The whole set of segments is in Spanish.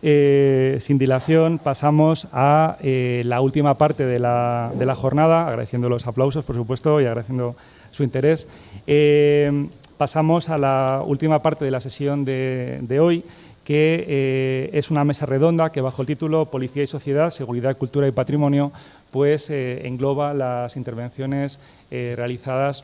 sin dilación, pasamos a la última parte de la jornada, agradeciendo los aplausos, por supuesto, y agradeciendo su interés. Pasamos a la última parte de la sesión de hoy, que es una mesa redonda que, bajo el título Policía y Sociedad, Seguridad, Cultura y Patrimonio, pues engloba las intervenciones realizadas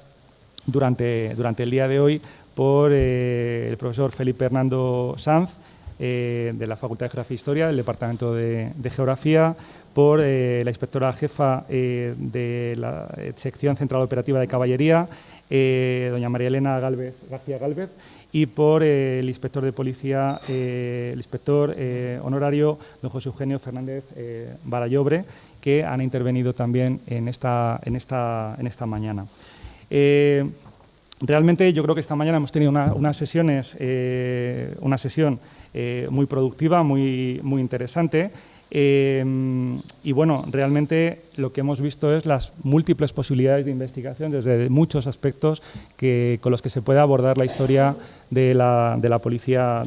durante el día de hoy por el profesor Felipe Hernando Sanz, de la Facultad de Geografía e Historia, del Departamento de Geografía, por la inspectora jefa de la sección central operativa de Caballería, doña María Elena García Gálvez, y por el inspector de policía, el inspector honorario, don José Eugenio Fernández Barallobre, que han intervenido también en esta mañana. Realmente yo creo que esta mañana hemos tenido una sesión muy productiva, muy interesante. Y bueno, realmente lo que hemos visto es las múltiples posibilidades de investigación desde muchos aspectos con los que se puede abordar la historia de la policía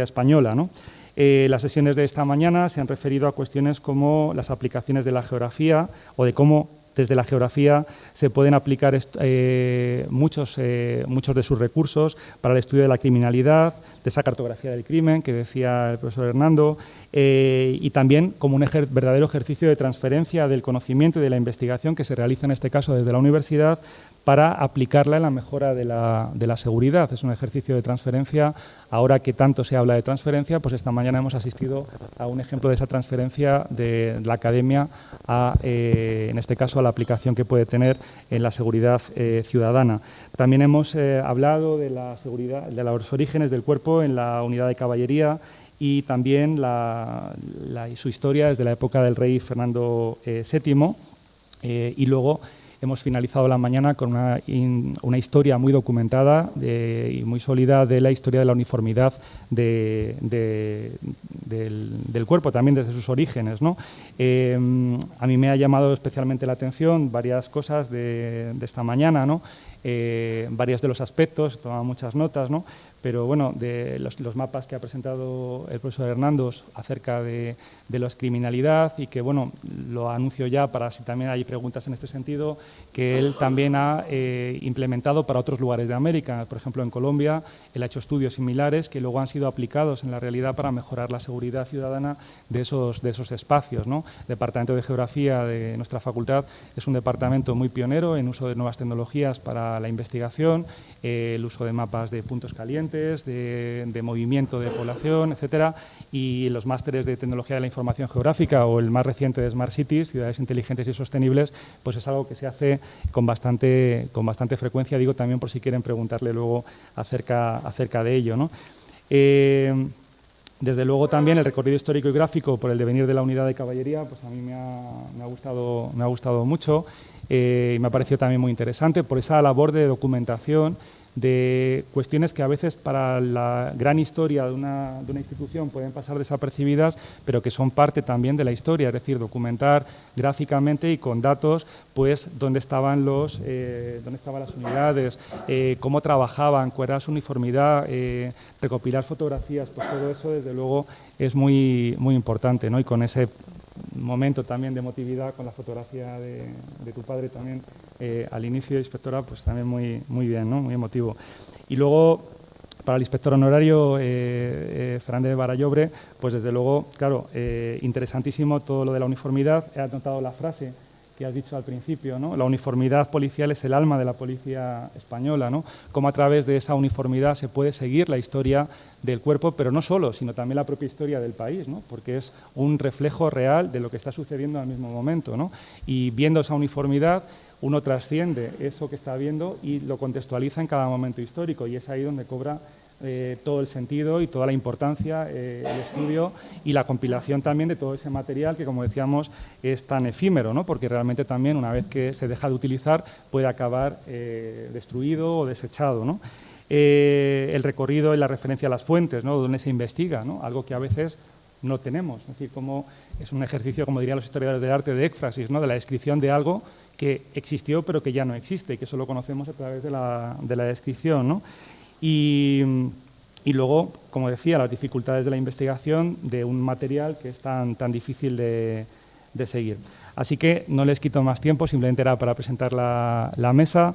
española, ¿no? Las sesiones de esta mañana se han referido a cuestiones como las aplicaciones de la geografía o de cómo desde la geografía se pueden aplicar muchos de sus recursos para el estudio de la criminalidad, de esa cartografía del crimen que decía el profesor Hernando, y también como un verdadero ejercicio de transferencia del conocimiento y de la investigación que se realiza en este caso desde la universidad para aplicarla en la mejora de la seguridad. Es un ejercicio de transferencia. Ahora que tanto se habla de transferencia, pues esta mañana hemos asistido a un ejemplo de esa transferencia de la academia en este caso, a la aplicación que puede tener en la seguridad ciudadana. También hemos hablado de la seguridad, de los orígenes del cuerpo en la unidad de caballería y también su historia desde la época del rey Fernando VII y luego hemos finalizado la mañana con una historia muy documentada y muy sólida de la historia de la uniformidad del cuerpo, también desde sus orígenes, ¿no? A mí me ha llamado especialmente la atención varias cosas de esta mañana, ¿no? Varios de los aspectos, he tomado muchas notas, ¿no? Pero bueno, de los mapas que ha presentado el profesor Hernández acerca de la criminalidad y que, bueno, lo anuncio ya para si también hay preguntas en este sentido, que él también ha implementado para otros lugares de América. Por ejemplo, en Colombia, él ha hecho estudios similares que luego han sido aplicados en la realidad para mejorar la seguridad ciudadana de esos espacios, ¿no? El Departamento de Geografía de nuestra facultad es un departamento muy pionero en uso de nuevas tecnologías para la investigación, el uso de mapas de puntos calientes, de movimiento de población, etcétera, y los másteres de tecnología de la información geográfica o el más reciente de Smart Cities, ciudades inteligentes y sostenibles, pues es algo que se hace con bastante frecuencia, digo también por si quieren preguntarle luego acerca de ello, ¿no? Desde luego también el recorrido histórico y gráfico por el devenir de la unidad de caballería, pues a mí me ha gustado mucho y me ha parecido también muy interesante por esa labor de documentación de cuestiones que a veces para la gran historia de una institución pueden pasar desapercibidas, pero que son parte también de la historia, es decir, documentar gráficamente y con datos, pues dónde estaban las unidades, cómo trabajaban, cuál era su uniformidad, recopilar fotografías, pues todo eso desde luego es muy importante, ¿no? Y con ese momento también de emotividad con la fotografía de tu padre también al inicio, inspectora, pues también muy bien, ¿no? Muy emotivo. Y luego, para el inspector honorario Fernández Barallobre, pues desde luego, claro, interesantísimo todo lo de la uniformidad. He anotado la frase que has dicho al principio, ¿no? La uniformidad policial es el alma de la policía española, ¿no? Cómo a través de esa uniformidad se puede seguir la historia del cuerpo, pero no solo, sino también la propia historia del país, ¿no? Porque es un reflejo real de lo que está sucediendo al mismo momento, ¿no? Y viendo esa uniformidad, uno trasciende eso que está viendo y lo contextualiza en cada momento histórico, y es ahí donde cobra todo el sentido y toda la importancia el estudio y la compilación también de todo ese material que, como decíamos, es tan efímero, ¿no? Porque realmente también una vez que se deja de utilizar puede acabar destruido o desechado, ¿no? El recorrido y la referencia a las fuentes, ¿no? Donde se investiga, ¿no? Algo que a veces no tenemos, es decir, como es un ejercicio, como dirían los historiadores del arte, de éfrasis, ¿no? De la descripción de algo que existió pero que ya no existe y que solo conocemos a través de la descripción, ¿no? Y Y luego, como decía, las dificultades de la investigación de un material que es tan difícil de seguir. Así que no les quito más tiempo, simplemente era para presentar la mesa.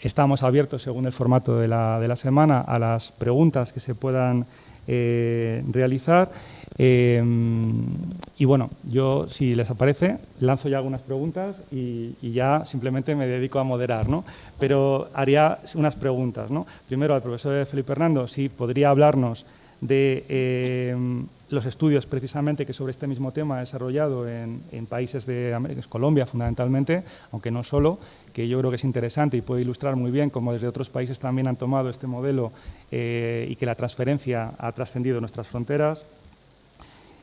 Estamos abiertos, según el formato de la semana, a las preguntas que se puedan realizar. Y bueno, yo, si les aparece, lanzo ya algunas preguntas y ya simplemente me dedico a moderar, ¿no? Pero haría unas preguntas, ¿no? Primero, al profesor Felipe Hernando, si podría hablarnos de los estudios precisamente que sobre este mismo tema ha desarrollado en países de América, Colombia fundamentalmente, aunque no solo, que yo creo que es interesante y puede ilustrar muy bien cómo desde otros países también han tomado este modelo y que la transferencia ha trascendido nuestras fronteras.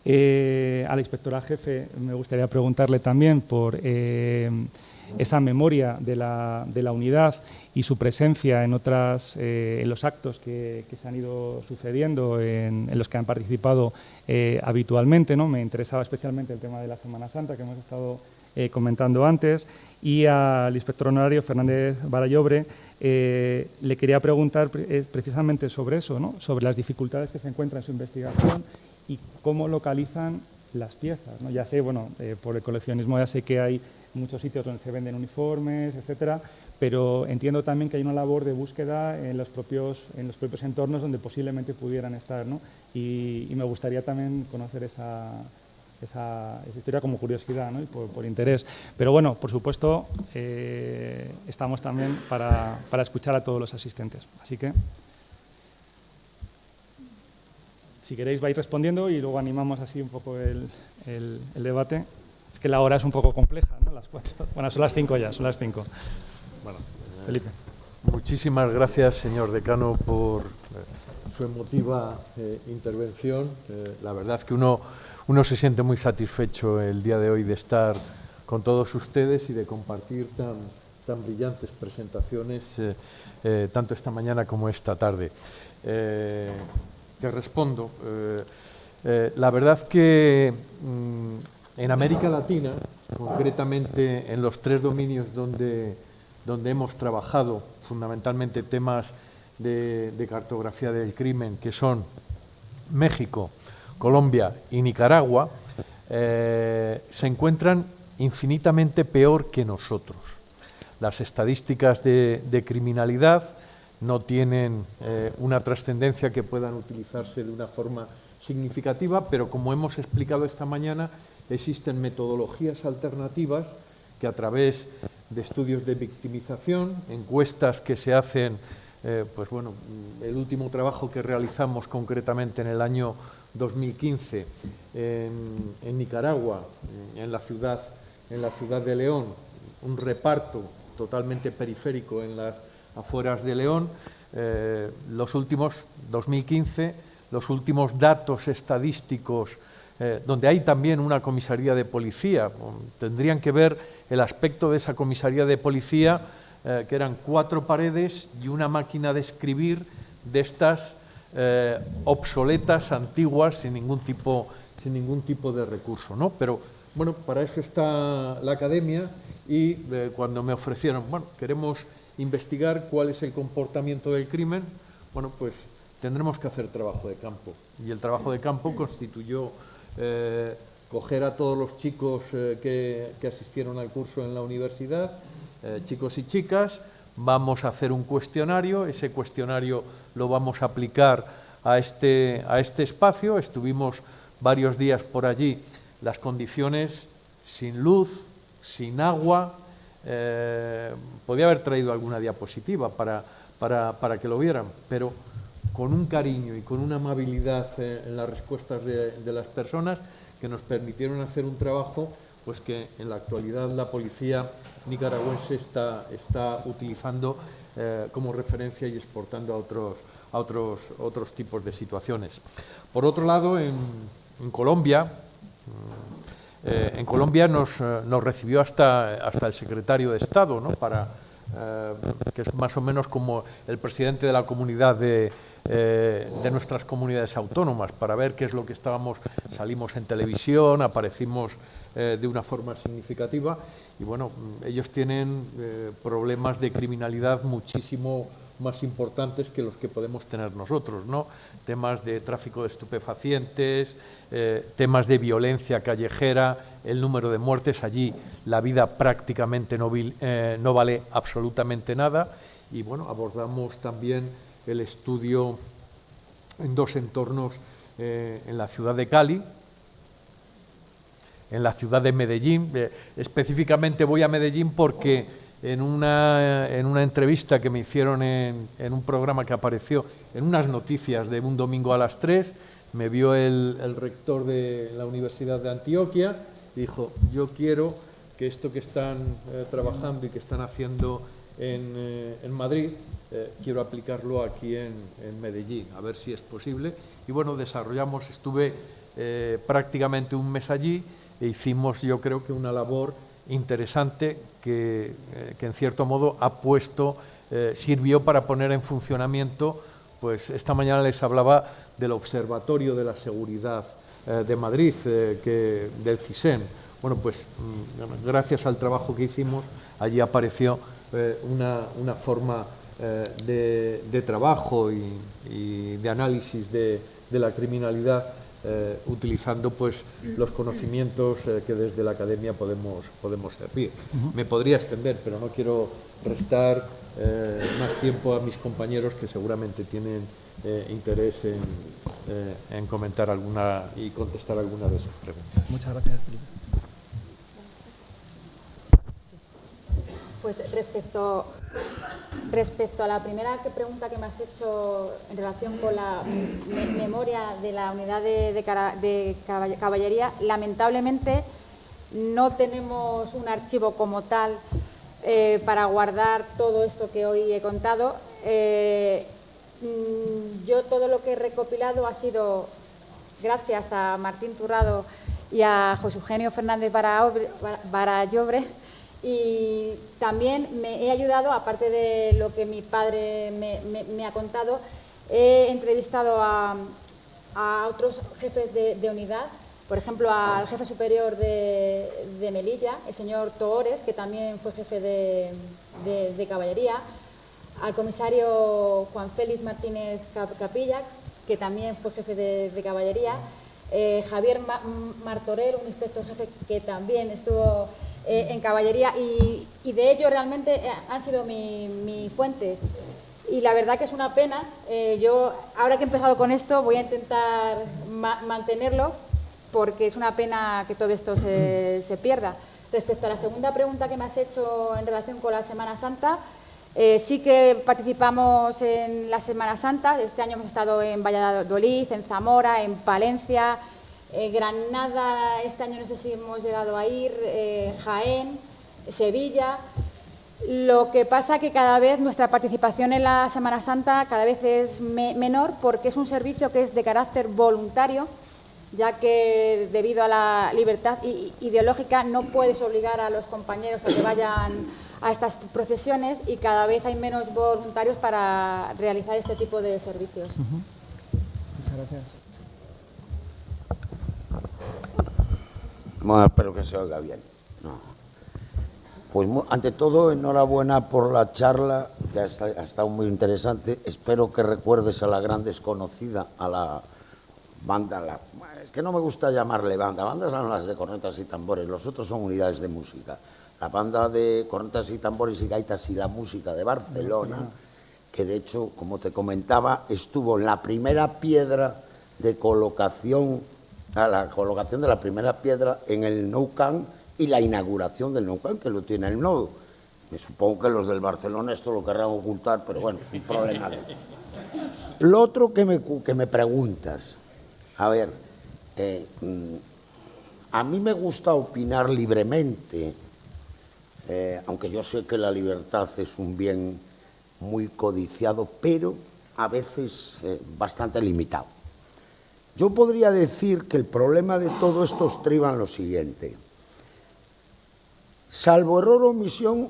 A la inspectora jefe me gustaría preguntarle también por esa memoria de la unidad y su presencia en los actos que se han ido sucediendo, en los que han participado habitualmente, ¿no? Me interesaba especialmente el tema de la Semana Santa que hemos estado comentando antes, y al inspector honorario Fernández Barallobre le quería preguntar precisamente sobre eso, ¿no? Sobre las dificultades que se encuentran en su investigación y cómo localizan las piezas, ¿no? Ya sé, bueno, por el coleccionismo ya sé que hay muchos sitios donde se venden uniformes, etcétera, pero entiendo también que hay una labor de búsqueda en los propios entornos donde posiblemente pudieran estar, ¿no? Y me gustaría también conocer esa historia como curiosidad, ¿no? Y por interés. Pero bueno, por supuesto, estamos también para escuchar a todos los asistentes. Así que, si queréis, vais respondiendo y luego animamos así un poco el debate. Es que la hora es un poco compleja, ¿no? Las 4. Bueno, son las 5 ya, son las 5. Bueno, Felipe. Muchísimas gracias, señor decano, por su emotiva intervención. La verdad que uno se siente muy satisfecho el día de hoy de estar con todos ustedes y de compartir tan brillantes presentaciones, tanto esta mañana como esta tarde. Te respondo. La verdad que en América Latina, concretamente en los 3 dominios donde hemos trabajado, fundamentalmente temas de cartografía del crimen, que son México, Colombia y Nicaragua, se encuentran infinitamente peor que nosotros. Las estadísticas de criminalidad no tienen una trascendencia que puedan utilizarse de una forma significativa, pero como hemos explicado esta mañana, existen metodologías alternativas que a través de estudios de victimización, encuestas que se hacen, pues bueno, el último trabajo que realizamos concretamente en el año 2015 en Nicaragua, en la ciudad de León, un reparto totalmente periférico en las afueras de León, 2015, los últimos datos estadísticos, donde hay también una comisaría de policía. Tendrían que ver el aspecto de esa comisaría de policía, que eran 4 paredes y una máquina de escribir de estas obsoletas, antiguas, sin ningún tipo de recurso, ¿no? Pero bueno, para eso está la academia y cuando me ofrecieron, bueno, queremos investigar cuál es el comportamiento del crimen, bueno, pues tendremos que hacer trabajo de campo. Y el trabajo de campo constituyó coger a todos los chicos que asistieron al curso en la universidad, chicos y chicas, vamos a hacer un cuestionario, ese cuestionario lo vamos a aplicar a este espacio. Estuvimos varios días por allí, las condiciones sin luz, sin agua. Podía haber traído alguna diapositiva para que lo vieran, pero con un cariño y con una amabilidad en las respuestas de las personas que nos permitieron hacer un trabajo pues que en la actualidad la policía nicaragüense está utilizando como referencia y exportando a otros tipos de situaciones. Por otro lado, en Colombia, nos recibió hasta el secretario de Estado, ¿no? Que es más o menos como el presidente de la comunidad de nuestras comunidades autónomas, para ver qué es lo que salimos en televisión, aparecimos de una forma significativa y bueno, ellos tienen problemas de criminalidad muchísimo más importantes que los que podemos tener nosotros, ¿no? Temas de tráfico de estupefacientes, temas de violencia callejera, el número de muertes. Allí la vida prácticamente no vale absolutamente nada. Y bueno, abordamos también el estudio en dos entornos, en la ciudad de Cali, en la ciudad de Medellín. Específicamente voy a Medellín porque en una entrevista que me hicieron en un programa que apareció en unas noticias de un domingo a las 3, me vio el rector de la Universidad de Antioquia y dijo: yo quiero que esto que están trabajando y que están haciendo en Madrid, quiero aplicarlo aquí en Medellín, a ver si es posible. Y bueno, estuve prácticamente un mes allí e hicimos, yo creo que una labor interesante que en cierto modo sirvió para poner en funcionamiento. Pues esta mañana les hablaba del Observatorio de la Seguridad de Madrid, del CISEN. Bueno, pues gracias al trabajo que hicimos, allí apareció una forma de trabajo y de análisis de la criminalidad, utilizando pues los conocimientos que desde la academia podemos servir. Me podría extender, pero no quiero restar más tiempo a mis compañeros que seguramente tienen interés en comentar alguna y contestar alguna de sus preguntas. Muchas gracias, Felipe. Pues respecto a la primera pregunta que me has hecho en relación con la memoria de la unidad de caballería, lamentablemente no tenemos un archivo como tal para guardar todo esto que hoy he contado. Yo todo lo que he recopilado ha sido gracias a Martín Turrado y a José Eugenio Fernández Barallobre. Y también me he ayudado, aparte de lo que mi padre me ha contado, he entrevistado a otros jefes de unidad, por ejemplo al jefe superior de Melilla, el señor Toores, que también fue jefe de caballería, al comisario Juan Félix Martínez Capilla, que también fue jefe de caballería, Javier Martorell, un inspector jefe que también estuvo en caballería, y de ello realmente han sido mi fuente. Y la verdad que es una pena. Yo, ahora que he empezado con esto, voy a intentar mantenerlo, porque es una pena que todo esto se pierda. Respecto a la segunda pregunta que me has hecho en relación con la Semana Santa, sí que participamos en la Semana Santa. Este año hemos estado en Valladolid, en Zamora, en Palencia, Granada. Este año no sé si hemos llegado a ir, Jaén, Sevilla. Lo que pasa que cada vez nuestra participación en la Semana Santa cada vez es menor, porque es un servicio que es de carácter voluntario, ya que debido a la libertad ideológica no puedes obligar a los compañeros a que vayan a estas procesiones, y cada vez hay menos voluntarios para realizar este tipo de servicios. Muchas gracias. Bueno, espero que se oiga bien. No. Pues ante todo, enhorabuena por la charla, que ha estado muy interesante. Espero que recuerdes a la gran desconocida, a la banda, es que no me gusta llamarle banda, bandas son las de cornetas y tambores, los otros son unidades de música. La banda de cornetas y tambores y gaitas y la música de Barcelona, que de hecho, como te comentaba, estuvo en la primera piedra de colocación, la colocación de la primera piedra en el Nou Camp y la inauguración del Nou Camp, que lo tiene el nodo. Me supongo que los del Barcelona esto lo querrán ocultar, pero bueno, es un problema de ellos. Lo otro que me preguntas, a ver, a mí me gusta opinar libremente, aunque yo sé que la libertad es un bien muy codiciado, pero a veces bastante limitado. Yo podría decir que el problema de todo esto estriba en lo siguiente. Salvo error o omisión,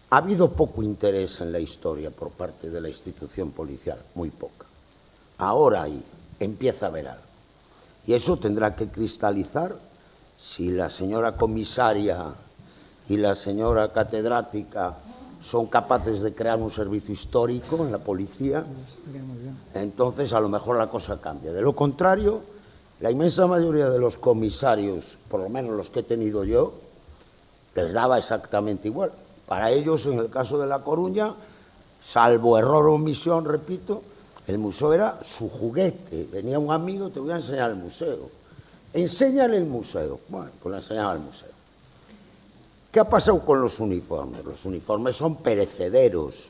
ha habido poco interés en la historia por parte de la institución policial, muy poca. Ahora empieza a haber algo. Y eso tendrá que cristalizar si la señora comisaria y la señora catedrática son capaces de crear un servicio histórico en la policía, entonces a lo mejor la cosa cambia. De lo contrario, la inmensa mayoría de los comisarios, por lo menos los que he tenido yo, les daba exactamente igual. Para ellos, en el caso de La Coruña, salvo error o omisión, repito, el museo era su juguete. Venía un amigo, te voy a enseñar el museo. Enséñale el museo. Bueno, pues le enseñaba el museo. ¿Qué ha pasado con los uniformes? Los uniformes son perecederos.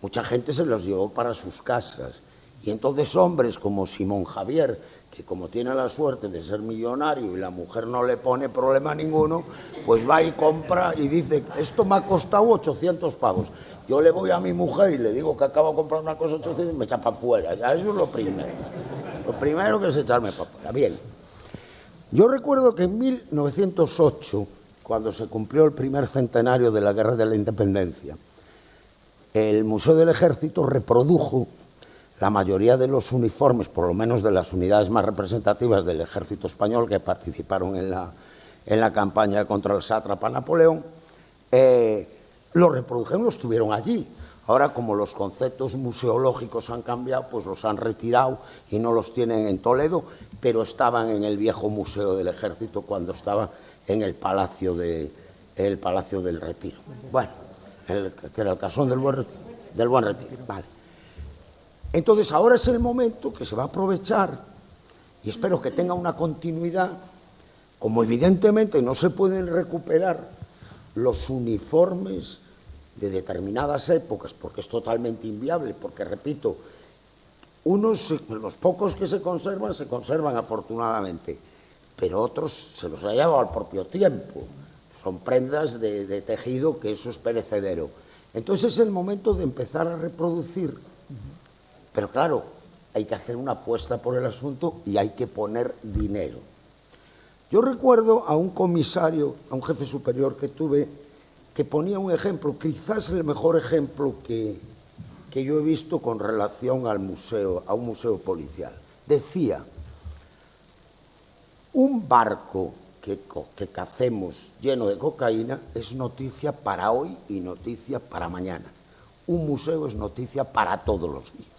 Mucha gente se los llevó para sus casas. Y entonces hombres como Simón Javier, que como tiene la suerte de ser millonario y la mujer no le pone problema ninguno, pues va y compra y dice, esto me ha costado 800 pavos. Yo le voy a mi mujer y le digo que acabo de comprar una cosa 800 y me echa para afuera. Ya, eso es lo primero. Lo primero que es echarme para afuera. Bien. Yo recuerdo que en 1908, cuando se cumplió el primer centenario de la Guerra de la Independencia, el Museo del Ejército reprodujo la mayoría de los uniformes, por lo menos de las unidades más representativas del ejército español que participaron en la campaña contra el sátrapa Napoleón, los reprodujeron, los tuvieron allí. Ahora, como los conceptos museológicos han cambiado, pues los han retirado y no los tienen en Toledo, pero estaban en el viejo Museo del Ejército cuando estaba en el Palacio del Retiro. Bueno, que era el Casón del Buen Retiro. Vale. Entonces, ahora es el momento que se va a aprovechar, y espero que tenga una continuidad, como evidentemente no se pueden recuperar los uniformes de determinadas épocas, porque es totalmente inviable, porque, repito, los pocos que se conservan afortunadamente, pero otros se los ha llevado al propio tiempo. Son prendas de tejido que eso es perecedero. Entonces es el momento de empezar a reproducir. Pero claro, hay que hacer una apuesta por el asunto y hay que poner dinero. Yo recuerdo a un comisario, a un jefe superior que tuve, que ponía un ejemplo, quizás el mejor ejemplo que yo he visto con relación al museo, a un museo policial. Decía, un barco que cacemos lleno de cocaína es noticia para hoy y noticia para mañana. Un museo es noticia para todos los días.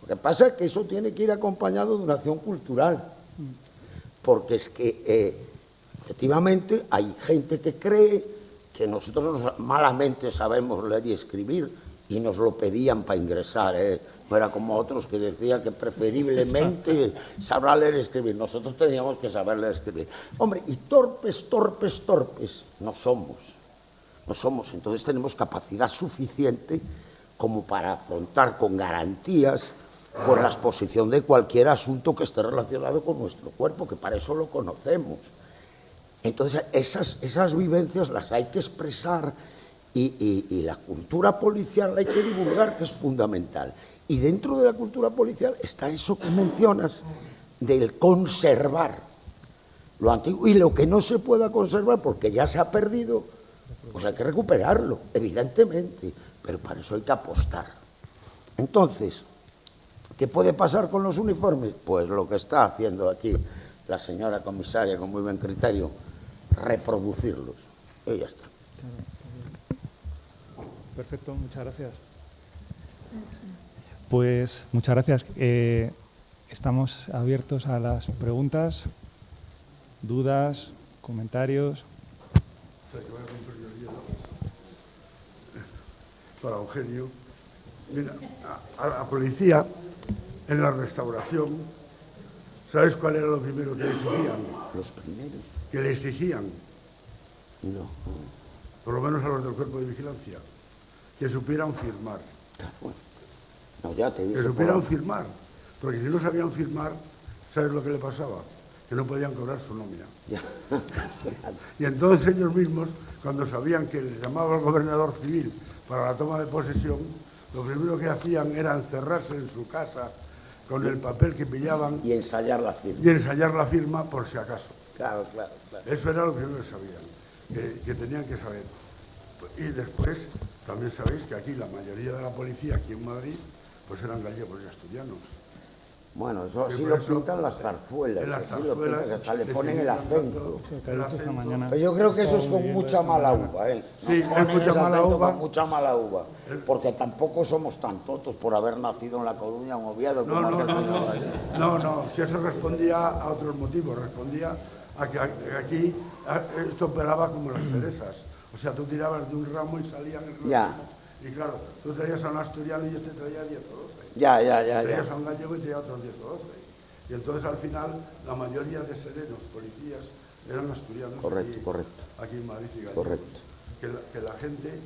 Lo que pasa es que eso tiene que ir acompañado de una acción cultural, porque es que efectivamente hay gente que cree que nosotros malamente sabemos leer y escribir y nos lo pedían para ingresar, no era como otros que decían que preferiblemente sabrá leer y escribir. Nosotros teníamos que saber leer y escribir. Hombre, y torpes no somos. Entonces tenemos capacidad suficiente como para afrontar con garantías por la exposición de cualquier asunto que esté relacionado con nuestro cuerpo, que para eso lo conocemos. Entonces esas vivencias las hay que expresar y la cultura policial la hay que divulgar, que es fundamental. Y dentro de la cultura policial está eso que mencionas, del conservar lo antiguo, y lo que no se pueda conservar porque ya se ha perdido, pues hay que recuperarlo, evidentemente, pero para eso hay que apostar. Entonces, ¿qué puede pasar con los uniformes? Pues lo que está haciendo aquí la señora comisaria con muy buen criterio, reproducirlos, y ya está. Perfecto, muchas gracias. Pues muchas gracias. Estamos abiertos a las preguntas, dudas, comentarios. Para Eugenio. Mira, a la policía, en la restauración, ¿sabes cuál era lo primero que le exigían? ¿Los primeros? Que le exigían, No. por lo menos a los del cuerpo de vigilancia, que supieran firmar. No, ya te dije. Que supieran firmar, porque si no sabían firmar, ¿sabes lo que le pasaba? Que no podían cobrar su nómina. Y entonces ellos mismos, cuando sabían que les llamaba el gobernador civil para la toma de posesión, lo primero que hacían era encerrarse en su casa con el papel que pillaban y ensayar la firma. Y ensayar la firma por si acaso. Claro. Eso era lo que ellos sabían, que tenían que saber. Y después, también sabéis que aquí la mayoría de la policía, aquí en Madrid, pues eran gallegos y asturianos. Bueno, eso Y así por lo eso, pintan las zarzuelas, en las así lo zarzuelas pintan, hasta le le ponen el siguen acento. dando que ha dicho esta mañana. Pero yo creo que eso es con mucha mala uva, ¿eh? Sí, es ponen mucha ese mala acento uva. con mucha mala uva, porque tampoco somos tan tontos por haber nacido en La Coruña o en Oviedo. No, como no, aquel no, señor no, allí. no, si eso respondía a otros motivos, respondía a que aquí esto operaba como las cerezas, o sea, tú tirabas de un ramo y salían el ramo, Ya. y claro, tú traías a un asturiano y este traía 10 o 12, Ya. traías a un gallego y traía otros 10 o 12, y entonces al final la mayoría de serenos, policías, eran asturianos. Correcto. Aquí en Madrid y Gallegos. Correcto. Que la gente,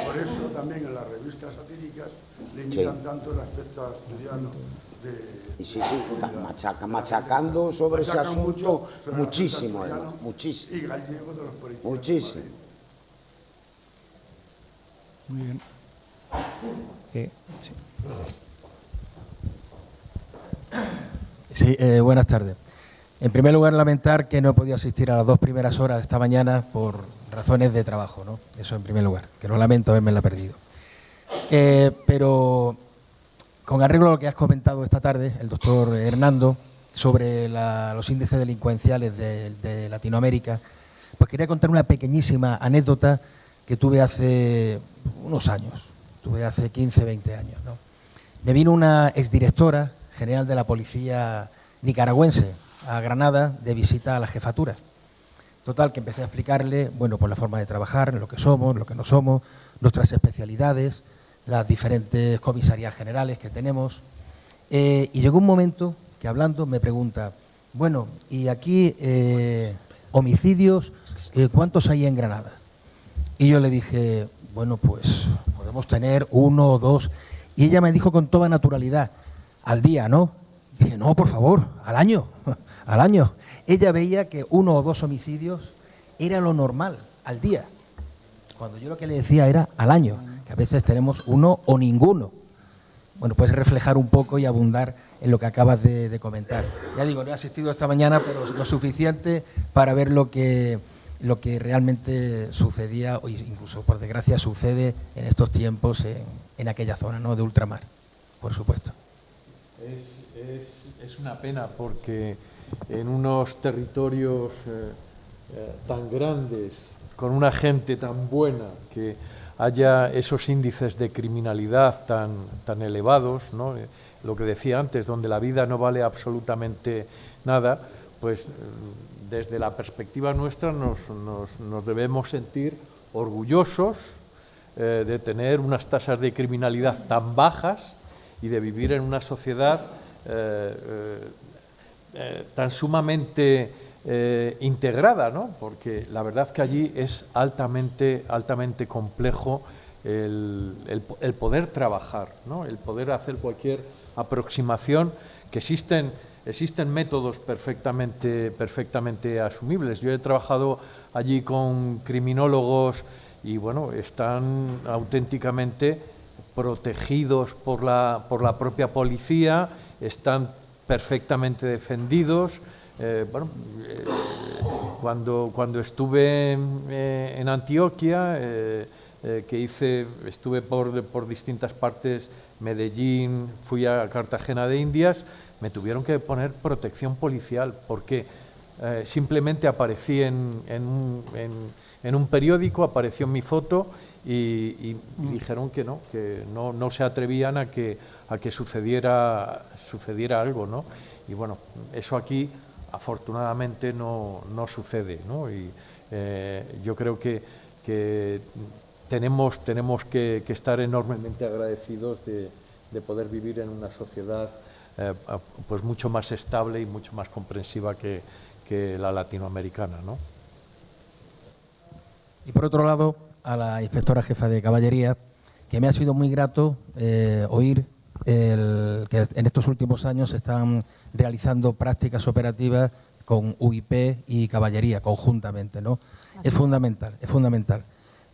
por eso también en las revistas satíricas limitan tanto el aspecto asturiano Y sí, machacando sobre ese machacan asunto mucho sobre el muchísimo, aspecto hermano, asturiano muchísimo. y gallego de los policías. Muchísimo. Muy bien. Sí. Sí, buenas tardes. En primer lugar, lamentar que no he podido asistir a las 2 primeras horas de esta mañana por razones de trabajo, ¿no? Eso en primer lugar, que lo lamento haberme perdido. Pero con arreglo a lo que has comentado esta tarde, el doctor Hernando, sobre los índices delincuenciales de Latinoamérica, pues quería contar una pequeñísima anécdota que tuve hace unos años, hace 15, 20 años, ¿no? Me vino una exdirectora general de la policía nicaragüense a Granada de visita a la jefatura. Total, que empecé a explicarle, bueno, pues la forma de trabajar, lo que somos, lo que no somos, nuestras especialidades, las diferentes comisarías generales que tenemos. Y llegó un momento que hablando me pregunta, bueno, y aquí homicidios, ¿cuántos hay en Granada? Y yo le dije, bueno, pues podemos tener 1 o 2. Y ella me dijo con toda naturalidad, al día, ¿no? Dije, no, por favor, al año, al año. Ella veía que 1 o 2 homicidios era lo normal, al día. Cuando yo lo que le decía era al año, que a veces tenemos 1 o ninguno. Bueno, puedes reflejar un poco y abundar en lo que acabas de comentar. Ya digo, no he asistido esta mañana, pero lo suficiente para ver lo que realmente sucedía, o incluso por desgracia sucede en estos tiempos en aquella zona, ¿no?, de ultramar, por supuesto. Es una pena porque en unos territorios tan grandes, con una gente tan buena, que haya esos índices de criminalidad tan elevados, ¿no? Lo que decía antes, donde la vida no vale absolutamente nada, pues desde la perspectiva nuestra nos debemos sentir orgullosos de tener unas tasas de criminalidad tan bajas y de vivir en una sociedad tan sumamente integrada, ¿no? Porque la verdad que allí es altamente complejo el poder trabajar, ¿no? El poder hacer cualquier aproximación, que existen métodos perfectamente asumibles. Yo he trabajado allí con criminólogos y bueno, están auténticamente protegidos por la propia policía, están perfectamente defendidos. Cuando estuve en Antioquia, estuve por distintas partes, Medellín, fui a Cartagena de Indias, me tuvieron que poner protección policial porque simplemente aparecí en un periódico, apareció mi foto y dijeron que no se atrevían a que sucediera algo, ¿no? Y bueno, eso aquí afortunadamente no sucede, ¿no? Y yo creo que tenemos que estar enormemente agradecidos de poder vivir en una sociedad pues mucho más estable y mucho más comprensiva que la latinoamericana, ¿no? Y por otro lado, a la inspectora jefa de caballería, que me ha sido muy grato oír que en estos últimos años se están realizando prácticas operativas con UIP y caballería conjuntamente, ¿no? Es fundamental.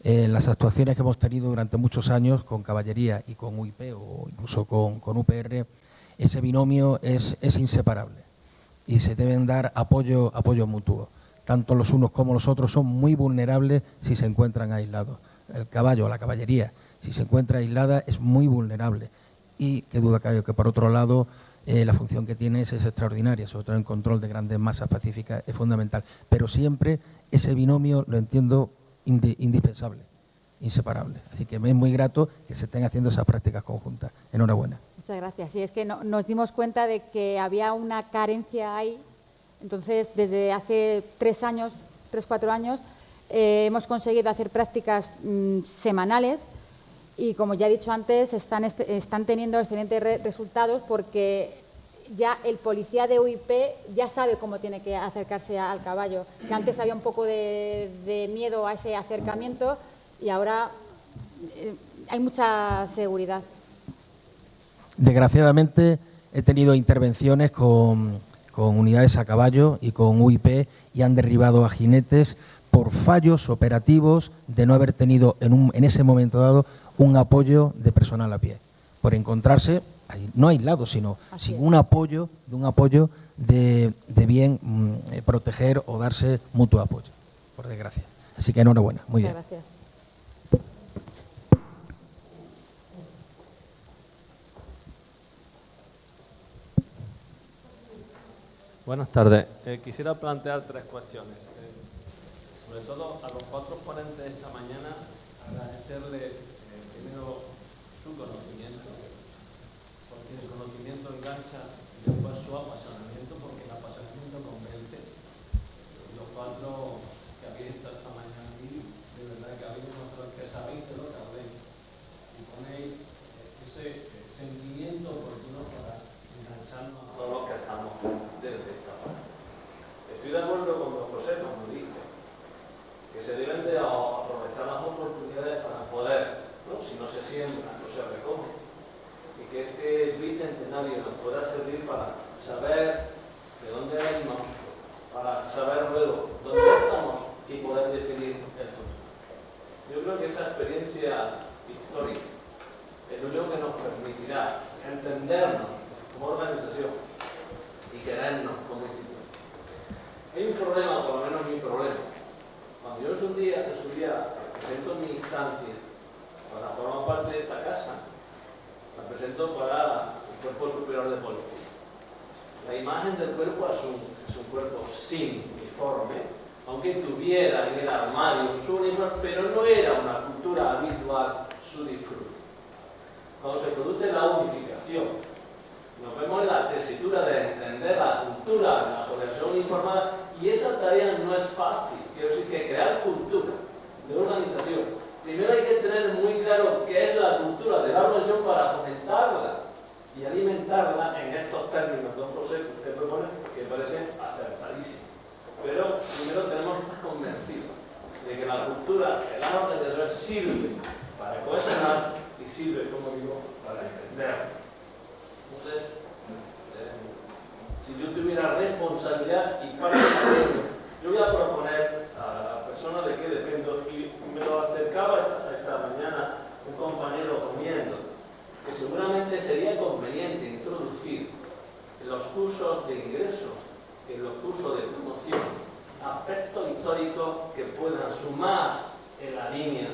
Las actuaciones que hemos tenido durante muchos años con caballería y con UIP o incluso con UPR, ese binomio es inseparable y se deben dar apoyo mutuo. Tanto los unos como los otros son muy vulnerables si se encuentran aislados. El caballo o la caballería, si se encuentra aislada, es muy vulnerable. Y qué duda cabe que, por otro lado, la función que tiene es extraordinaria, sobre todo en control de grandes masas pacíficas, es fundamental. Pero siempre ese binomio lo entiendo indispensable, inseparable. Así que me es muy grato que se estén haciendo esas prácticas conjuntas. Enhorabuena. Muchas gracias. Sí, es que nos dimos cuenta de que había una carencia ahí. Entonces, desde hace 3 años, 4 años, hemos conseguido hacer prácticas semanales y, como ya he dicho antes, están teniendo excelentes resultados porque ya el policía de UIP ya sabe cómo tiene que acercarse al caballo. Que antes había un poco de miedo a ese acercamiento y ahora hay mucha seguridad. Desgraciadamente he tenido intervenciones con unidades a caballo y con UIP y han derribado a jinetes por fallos operativos de no haber tenido en ese momento dado un apoyo de personal a pie, por encontrarse no aislados, sino sin un apoyo de bien proteger o darse mutuo apoyo, por desgracia. Así que enhorabuena, muy bien. Muchas gracias. Buenas tardes. Quisiera plantear 3 cuestiones. Sobre todo a los 4 ponentes esta mañana, agradecerle primero su conocimiento, porque el conocimiento engancha y después su apasionamiento, porque el apasionamiento convence. Los 4 que habéis estado esta mañana aquí, de verdad que habéis demostrado que sabéis de lo que habléis y ponéis ese sentimiento oportuno para engancharnos a todos los que estamos desde esta parte. Estoy de acuerdo con don José cuando dice que se deben de aprovechar las oportunidades para poder, ¿no? Si no se siembra, no se recoge, y que este bicentenario nos pueda servir para saber de dónde venimos, para saber luego dónde estamos y poder definir el futuro. Yo creo que esa experiencia histórica es lo único que nos permitirá entendernos como organización y querernos como institución. Hay un problema, por lo menos mi problema. Cuando yo en su día presento mi instancia para formar parte de esta casa, la presento para el Cuerpo Superior de Policía. La imagen del cuerpo es un cuerpo sin uniforme, aunque tuviera en el armario su uniforme, pero no era una cultura habitual su disfrute. Cuando se produce la unificación, nos vemos en la tesitura de entender la cultura de la asociación uniformada, y esa tarea no es fácil. Quiero decir que crear cultura de organización, primero hay que tener muy claro qué es la cultura de la organización para fomentarla y alimentarla en estos términos, don José, que usted propone, que parecen acertadísimos. Pero primero tenemos que estar convencidos de que la cultura de las organizaciones sirve para cohesionar y sirve, como digo, para entender. Entonces, si yo tuviera responsabilidad y parte de ello, yo voy a proponer a la persona de que dependo, y me lo acercaba esta mañana un compañero comiendo, que seguramente sería conveniente introducir en los cursos de ingreso, en los cursos de promoción, aspectos históricos que puedan sumar en la línea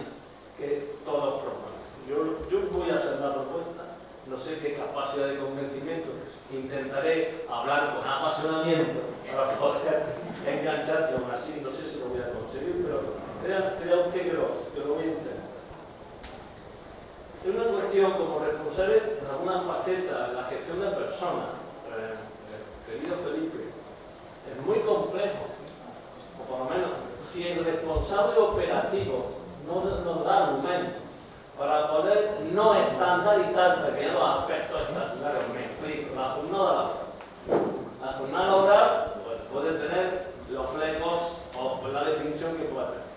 que todos proponen. Yo voy a hacer la propuesta, no sé qué capacidad de convencimiento, intentaré hablar con apasionamiento para poder engancharte, aún así no sé si lo voy a conseguir, pero crea usted que lo voy a intentar. Es una cuestión como responsable en alguna faceta de la gestión de personas, querido Felipe, es muy complejo, o por lo menos si el responsable operativo no nos da argumentos para poder no estandarizar pequeños aspectos estatutarios. Me explico. La jornada laboral pues, puede tener los flecos o la definición que pueda tener.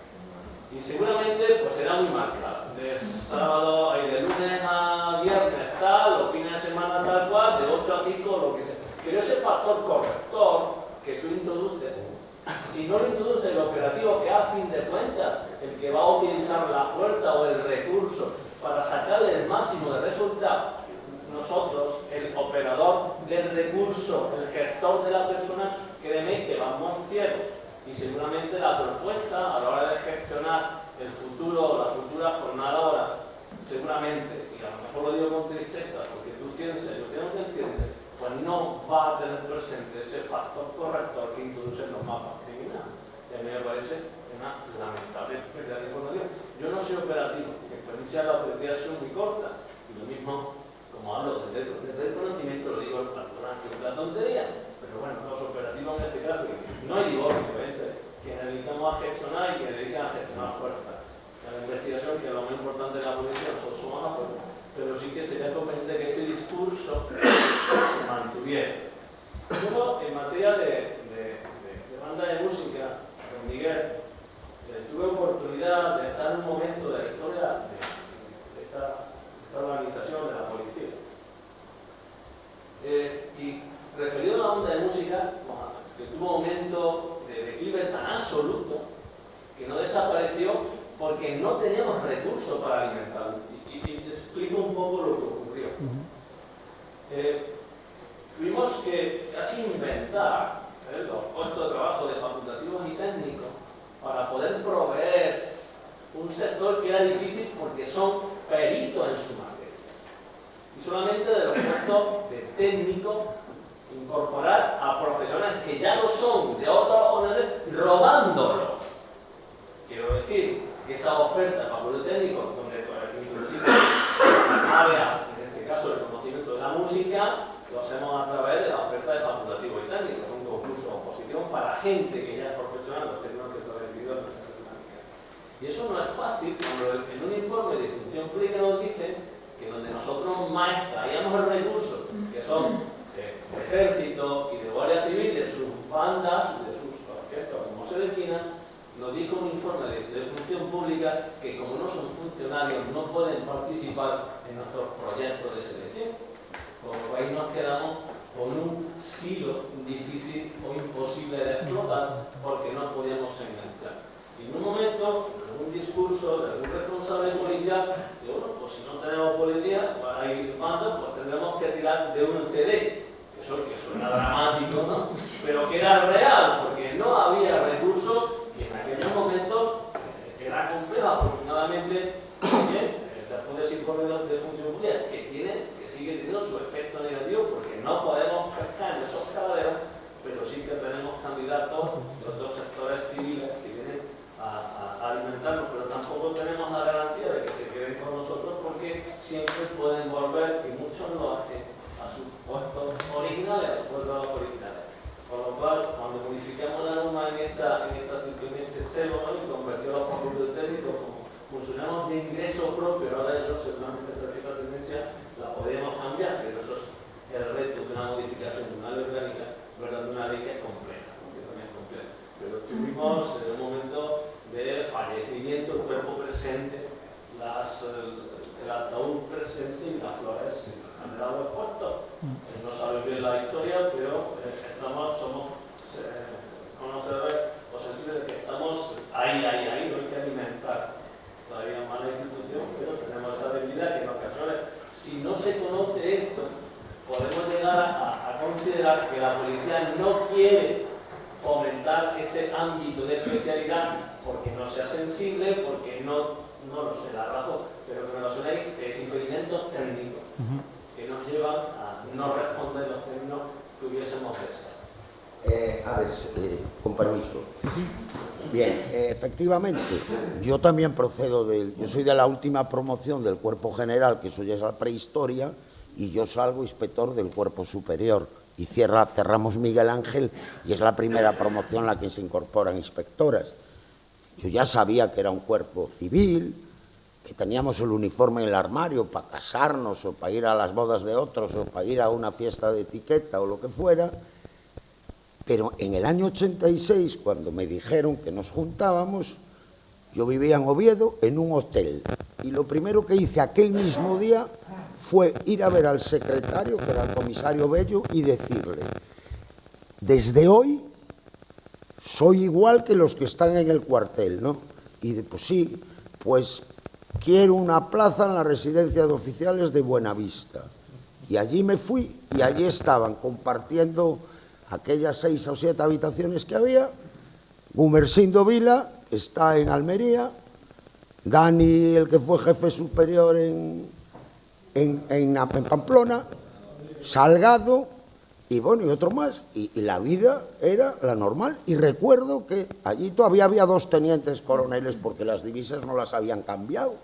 Y seguramente pues, será muy marcada. De sábado y de lunes a viernes tal, los fines de semana tal cual, de 8 a 5, lo que sea. Pero ese factor corrector que tú introduces, si no lo introduce el operativo, que a fin de cuentas el que va a utilizar la fuerza o el recurso para sacarle el máximo de resultado, nosotros, el operador del recurso, el gestor de la persona, créeme que vamos ciegos. Y seguramente la propuesta a la hora de gestionar el futuro, la futura jornada laboral, seguramente, y a lo mejor lo digo con tristeza, porque tú tienes, yo tengo que entender, pues no va a tener presente ese factor corrector que introducen los mapas criminales. Y a mí me parece una lamentable pérdida de información. Yo no soy operativo, mi experiencia de la operatividad es muy corta, y lo mismo, como hablo desde el conocimiento, lo digo al personaje, es una tontería, pero bueno, los operativos en este caso, no hay divorcio entre quienes dedicamos a gestionar y quienes dedican a gestionar fuerzas. La investigación, que lo más importante de la policía, nosotros somos la fuerza, pero sí que sería conveniente que este discurso se mantuviera. Luego, en materia de banda de música, don Miguel, tuve oportunidad de estar en un momento de la historia de esta organización de la policía. Y referido a la banda de música, que tuvo un momento de declive tan absoluto que no desapareció porque no teníamos recursos para alimentarlo. Y te explico un poco lo que ocurrió. Tuvimos que casi inventar los puestos de trabajo de facultativos y técnicos para poder proveer un sector que era difícil porque son peritos en su materia. Y solamente de los puestos de técnico incorporar a profesionales que ya lo son de otras órdenes, robándolos. Quiero decir que esa oferta para politécnicos, donde inclusive había, en este caso, el conocimiento de la música, lo hacemos a través de la oferta de facultativo y técnico. Es un concurso de oposición para gente que ya es profesional, los técnicos que está recibido en nuestra dinámica. Y eso no es fácil cuando en un informe de función pública nos dicen que donde nosotros más traíamos el recurso, que son ejército y de guardia civil, de sus bandas, de sus orquestas, como se definan, nos dijo un informe de función pública que como no son funcionarios no pueden participar en nuestros proyectos de selección. Con lo cual nos quedamos con un silo difícil o imposible de explotar porque no podíamos enganchar. Y en un momento, en un discurso de algún responsable policial, digo, bueno, pues si no tenemos policía, para ir bandas, pues tendremos que tirar de un TD. Eso que suena dramático, ¿no? Pero que era real, porque no había recursos y en aquellos momentos era complejo. Afortunadamente, después de ese informe de función pública, que sigue teniendo su efecto negativo, porque no podemos pescar en esos caladeros, pero sí que tenemos candidatos de otros sectores civiles que vienen a alimentarnos, pero tampoco tenemos la garantía de que se queden con nosotros, porque siempre pueden volver, y muchos lo hacen, a sus puestos originales, a los puestos originales. Por lo cual, cuando modificamos la norma en este tema y convertió a los fondos técnicos como funcionarios de ingreso propio, ahora ellos seguramente esta tendencia la podríamos cambiar, pero eso es el reto de una modificación de una ley orgánica, ¿verdad? De una ley que es compleja, que también es compleja. Pero tuvimos un momento de fallecimiento, el cuerpo presente, el ataúd presente y las flores han dado expuestos. No saben bien la historia, pero somos conocedores o sensibles de que estamos ahí, no hay que alimentar todavía más la institución, pero tenemos esa debilidad que en ocasiones, si no se conoce esto, podemos llegar a considerar que la policía no quiere fomentar ese ámbito de especialidad porque no sea sensible, porque no lo sé la razón, pero que me lo suena impedimentos técnicos que nos llevan a no responder los términos que hubiésemos deseado. A ver, con permiso. Bien, efectivamente, yo también procedo yo soy de la última promoción del Cuerpo General, que eso ya es la prehistoria, y yo salgo inspector del Cuerpo Superior. Y cerramos Miguel Ángel, y es la primera promoción en la que se incorporan inspectoras. Yo ya sabía que era un cuerpo civil, que teníamos el uniforme en el armario para casarnos, o para ir a las bodas de otros, o para ir a una fiesta de etiqueta, o lo que fuera. Pero en el año 86, cuando me dijeron que nos juntábamos, yo vivía en Oviedo, en un hotel. Y lo primero que hice aquel mismo día fue ir a ver al secretario, que era el comisario Bello, y decirle: desde hoy soy igual que los que están en el cuartel, ¿no? Y pues sí, pues quiero una plaza en la residencia de oficiales de Buenavista. Y allí me fui, y allí estaban compartiendo aquellas 6 o 7 habitaciones que había. Gumersindo Vila está en Almería, Dani, el que fue jefe superior en Pamplona, Salgado, y bueno, y otro más, y la vida era la normal. Y recuerdo que allí todavía había 2 tenientes coroneles porque las divisas no las habían cambiado.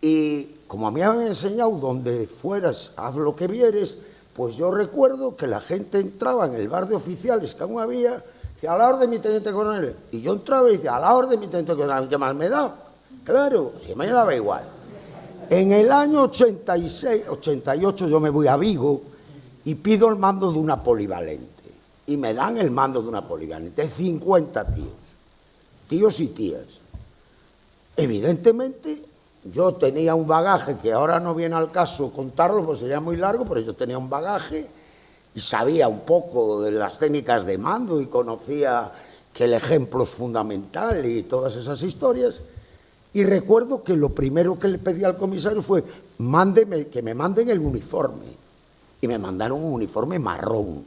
Y como a mí me habían enseñado, donde fueras, haz lo que vieres, pues yo recuerdo que la gente entraba en el bar de oficiales que aún había, decía, a la orden mi teniente coronel. Y yo entraba y decía, a la orden mi teniente coronel. ¿Qué más me da? Claro, si me daba igual. En el año 86, 88 yo me voy a Vigo y pido el mando de una polivalente. Y me dan el mando de una polivalente, 50 tíos y tías. Evidentemente, yo tenía un bagaje que ahora no viene al caso contarlo, pues sería muy largo, pero yo tenía un bagaje y sabía un poco de las técnicas de mando y conocía que el ejemplo es fundamental y todas esas historias. Y recuerdo que lo primero que le pedí al comisario fue, que me manden el uniforme. Y me mandaron un uniforme marrón.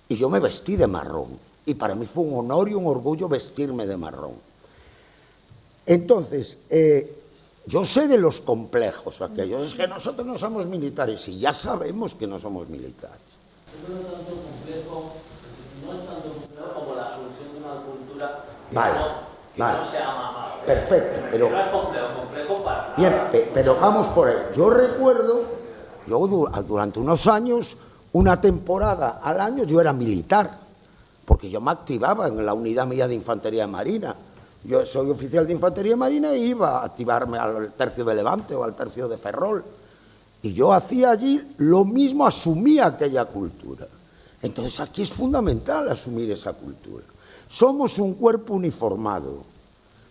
Y yo me vestí de marrón. Y para mí fue un honor y un orgullo vestirme de marrón. Entonces, yo sé de los complejos aquellos. Es que nosotros no somos militares y ya sabemos que no somos militares. No es tanto complejo como la asunción de una cultura que vale. no sea más. Perfecto, pero... No es complejo para nada. Bien, pero vamos por ahí. Yo recuerdo, durante unos años, una temporada al año, yo era militar, porque yo me activaba en la unidad mía de infantería marina. Yo soy oficial de infantería marina e iba a activarme al tercio de Levante o al tercio de Ferrol. Y yo hacía allí lo mismo, asumía aquella cultura. Entonces aquí es fundamental asumir esa cultura. Somos un cuerpo uniformado.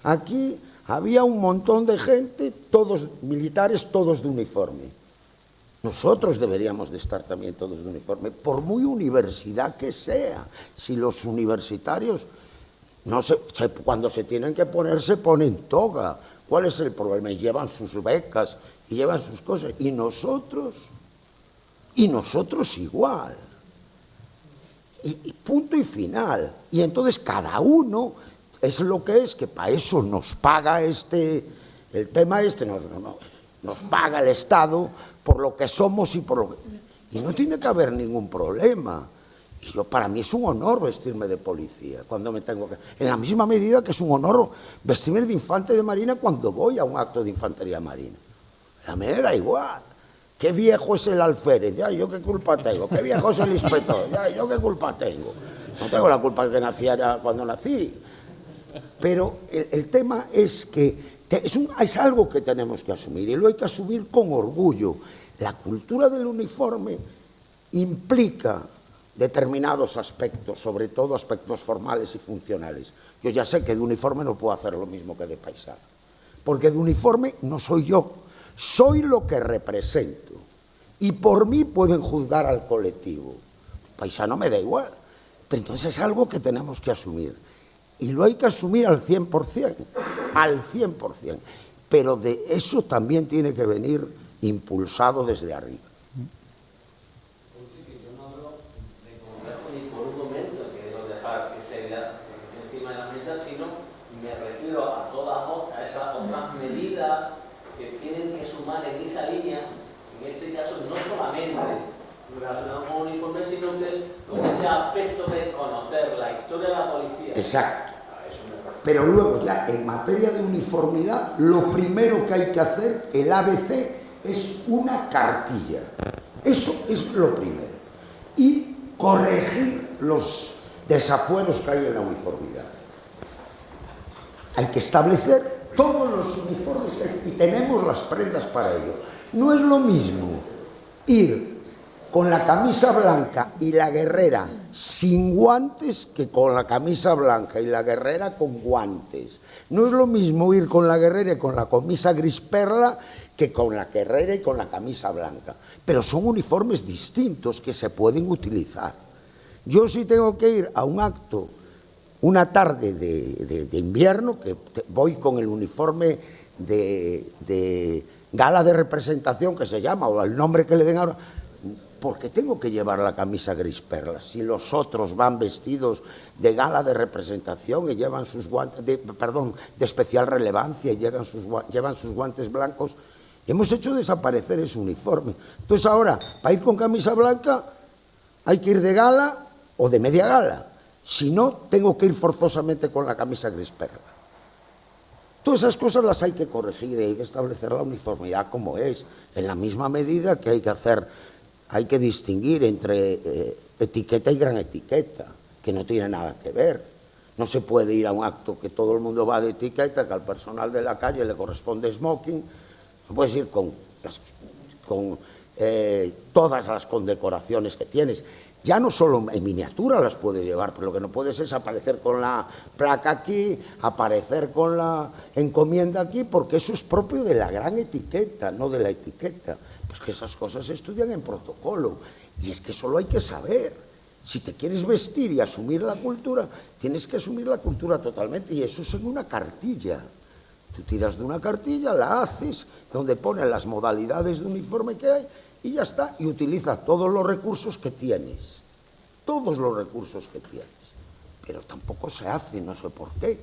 Aquí había un montón de gente, todos militares, todos de uniforme. Nosotros deberíamos de estar también todos de uniforme, por muy universidad que sea. Si los universitarios, cuando se tienen que poner, se ponen toga. ¿Cuál es el problema? Y llevan sus becas y llevan sus cosas. Y nosotros igual. Y punto y final. Y entonces cada uno es lo que es, que para eso nos paga el tema nos paga el Estado por lo que somos y por lo que... Y no tiene que haber ningún problema. Y para mí es un honor vestirme de policía cuando me tengo que... En la misma medida que es un honor vestirme de infante de marina cuando voy a un acto de infantería marina. A mí me da igual. ¿Qué viejo es el alférez? Ya, ¿yo qué culpa tengo? ¿Qué viejo es el inspector? Ya, ¿yo qué culpa tengo? No tengo la culpa que naciera cuando nací. Pero el tema es que es algo que tenemos que asumir y lo hay que asumir con orgullo. La cultura del uniforme implica determinados aspectos, sobre todo aspectos formales y funcionales. Yo ya sé que de uniforme no puedo hacer lo mismo que de paisano, porque de uniforme no soy yo, soy lo que represento y por mí pueden juzgar al colectivo. Paisano me da igual, pero entonces es algo que tenemos que asumir. Y lo hay que asumir al 100%, pero de eso también tiene que venir impulsado desde arriba. Yo no hablo de complejo ni por un momento quiero dejar que se vea encima de la mesa, sino me refiero a esas otras medidas que tienen que sumar en esa línea, en este caso no solamente relacionado con uniforme, sino que con ese aspecto de conocer la historia de la policía. Exacto. Pero luego ya en materia de uniformidad, lo primero que hay que hacer, el ABC, es una cartilla. Eso es lo primero. Y corregir los desafueros que hay en la uniformidad. Hay que establecer todos los uniformes y tenemos las prendas para ello. No es lo mismo ir con la camisa blanca y la guerrera sin guantes que con la camisa blanca y la guerrera con guantes. No es lo mismo ir con la guerrera y con la camisa gris perla que con la guerrera y con la camisa blanca. Pero son uniformes distintos que se pueden utilizar. Yo sí tengo que ir a un acto una tarde de invierno, que voy con el uniforme de gala de representación, que se llama, o el nombre que le den ahora, porque tengo que llevar la camisa gris perla. Si los otros van vestidos de gala de representación y llevan sus guantes, de especial relevancia y llevan sus guantes blancos, hemos hecho desaparecer ese uniforme. Entonces ahora, para ir con camisa blanca, hay que ir de gala o de media gala. Si no, tengo que ir forzosamente con la camisa gris perla. Todas esas cosas las hay que corregir y hay que establecer la uniformidad como es, en la misma medida que hay que distinguir entre etiqueta y gran etiqueta, que no tiene nada que ver. No se puede ir a un acto que todo el mundo va de etiqueta, que al personal de la calle le corresponde smoking. No puedes ir con todas las condecoraciones que tienes. Ya no solo en miniatura las puede llevar, pero lo que no puedes es aparecer con la placa aquí, aparecer con la encomienda aquí, porque eso es propio de la gran etiqueta, no de la etiqueta. Pues que esas cosas se estudian en protocolo, y es que solo hay que saber. Si te quieres vestir y asumir la cultura, tienes que asumir la cultura totalmente, y eso es en una cartilla. Tú tiras de una cartilla, la haces, donde ponen las modalidades de uniforme que hay, y ya está, y utiliza todos los recursos que tienes. Todos los recursos que tienes. Pero tampoco se hace, no sé por qué.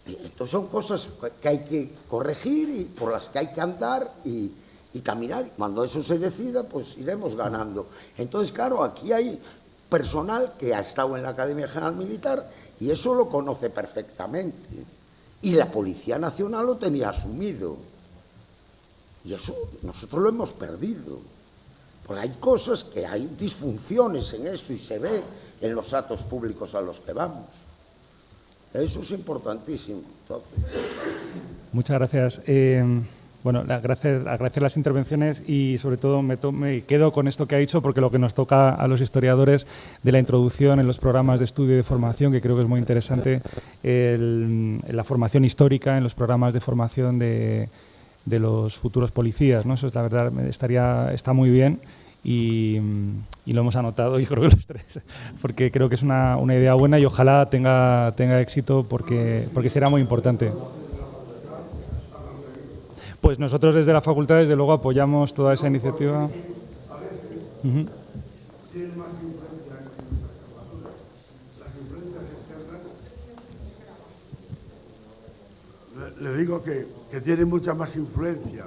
Entonces son cosas que hay que corregir y por las que hay que andar y caminar. Cuando eso se decida, pues iremos ganando. Entonces, claro, aquí hay personal que ha estado en la Academia General Militar y eso lo conoce perfectamente. Y la Policía Nacional lo tenía asumido. Y eso nosotros lo hemos perdido. Porque hay cosas que hay disfunciones en eso y se ve en los actos públicos a los que vamos. Eso es importantísimo. Entonces. Muchas gracias. Bueno, agradecer las intervenciones y sobre todo me quedo con esto que ha dicho porque lo que nos toca a los historiadores de la introducción en los programas de estudio y de formación, que creo que es muy interesante, la formación histórica en los programas de formación de los futuros policías, ¿no? Eso es la verdad, está muy bien y lo hemos anotado, yo creo que los tres, porque creo que es una idea buena y ojalá tenga éxito porque será muy importante. Pues nosotros desde la facultad, desde luego, apoyamos toda esa iniciativa. Le digo que tiene mucha más influencia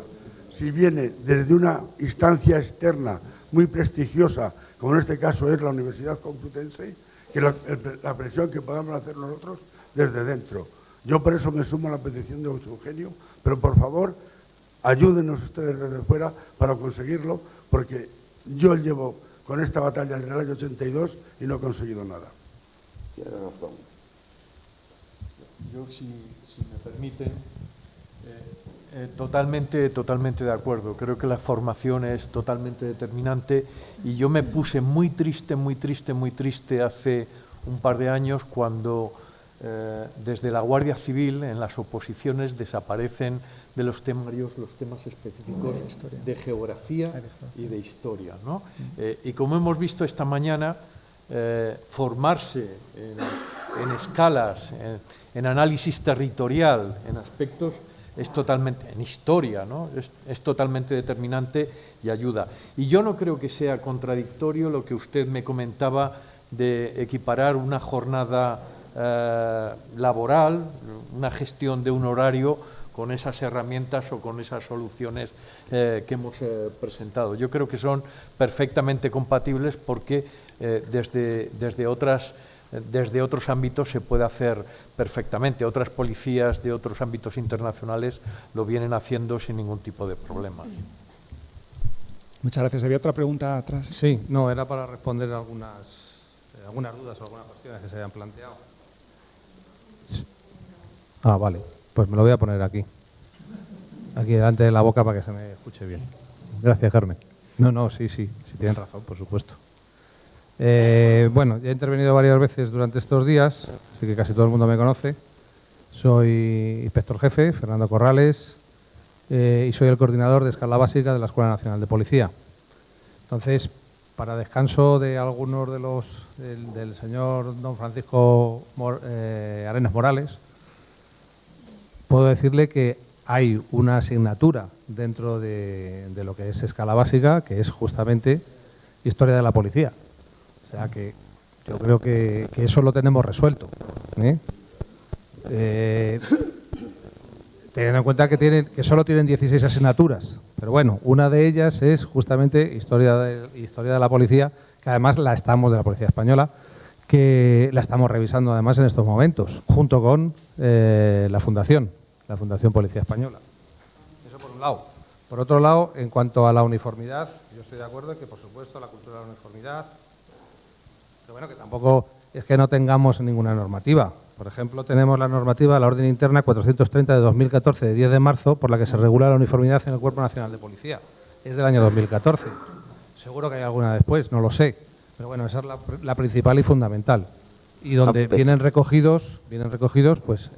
si viene desde una instancia externa muy prestigiosa, como en este caso es la Universidad Complutense, que la presión que podamos hacer nosotros desde dentro. Yo por eso me sumo a la petición de José Eugenio, pero por favor, ayúdenos ustedes desde fuera para conseguirlo, porque yo llevo con esta batalla desde el año 82 y no he conseguido nada. Tiene razón. Yo, si me permiten, totalmente de acuerdo. Creo que la formación es totalmente determinante y yo me puse muy triste hace un par de años cuando desde la Guardia Civil en las oposiciones desaparecen de los temarios los temas específicos de geografía y de historia, ¿no? Y como hemos visto esta mañana, formarse en escalas, en análisis territorial, en aspectos, es totalmente, en historia, ¿no? Es totalmente determinante y ayuda. Y yo no creo que sea contradictorio lo que usted me comentaba de equiparar una jornada laboral, una gestión de un horario con esas herramientas o con esas soluciones que hemos presentado. Yo creo que son perfectamente compatibles porque desde otros ámbitos se puede hacer perfectamente. Otras policías de otros ámbitos internacionales lo vienen haciendo sin ningún tipo de problemas. Muchas gracias. ¿Había otra pregunta atrás? Sí, no, era para responder algunas dudas o algunas cuestiones que se hayan planteado. Ah, vale. Pues me lo voy a poner aquí delante de la boca para que se me escuche bien. Gracias, Carmen. No, sí, tienen razón, por supuesto. Bueno, ya he intervenido varias veces durante estos días, así que casi todo el mundo me conoce. Soy inspector jefe, Fernando Corrales, y soy el coordinador de escala básica de la Escuela Nacional de Policía. Entonces, para descanso de algunos de los del señor don Francisco Arenas Morales, puedo decirle que hay una asignatura dentro de lo que es escala básica, que es justamente Historia de la Policía. O sea que yo creo que eso lo tenemos resuelto. Teniendo en cuenta que solo tienen 16 asignaturas. Pero bueno, una de ellas es justamente Historia de la Policía, que además de la Policía Española, que la estamos revisando además en estos momentos, junto con la Fundación Policía Española. Eso por un lado. Por otro lado, en cuanto a la uniformidad, yo estoy de acuerdo en que, por supuesto, la cultura de la uniformidad, pero bueno, que tampoco es que no tengamos ninguna normativa. Por ejemplo, tenemos la normativa, la Orden Interna 430 de 2014, de 10 de marzo, por la que se regula la uniformidad en el Cuerpo Nacional de Policía. Es del año 2014. Seguro que hay alguna después, no lo sé. Pero bueno, esa es la principal y fundamental. Y donde vienen recogidos pues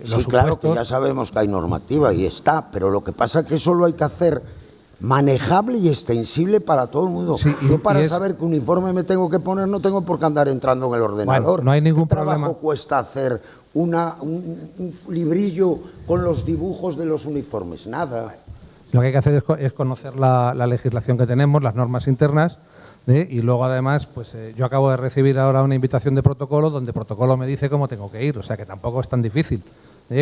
los sí, claro, supuestos. que ya sabemos que hay normativa y está, pero lo que pasa es que eso lo hay que hacer manejable y extensible para todo el mundo. Sí, yo para saber qué uniforme me tengo que poner no tengo por qué andar entrando en el ordenador. Bueno, no hay ningún ¿Qué problema. trabajo cuesta hacer un librillo con los dibujos de los uniformes? Nada. Lo que hay que hacer es conocer la legislación que tenemos, las normas internas, y luego además, pues yo acabo de recibir ahora una invitación de protocolo donde protocolo me dice cómo tengo que ir, o sea que tampoco es tan difícil.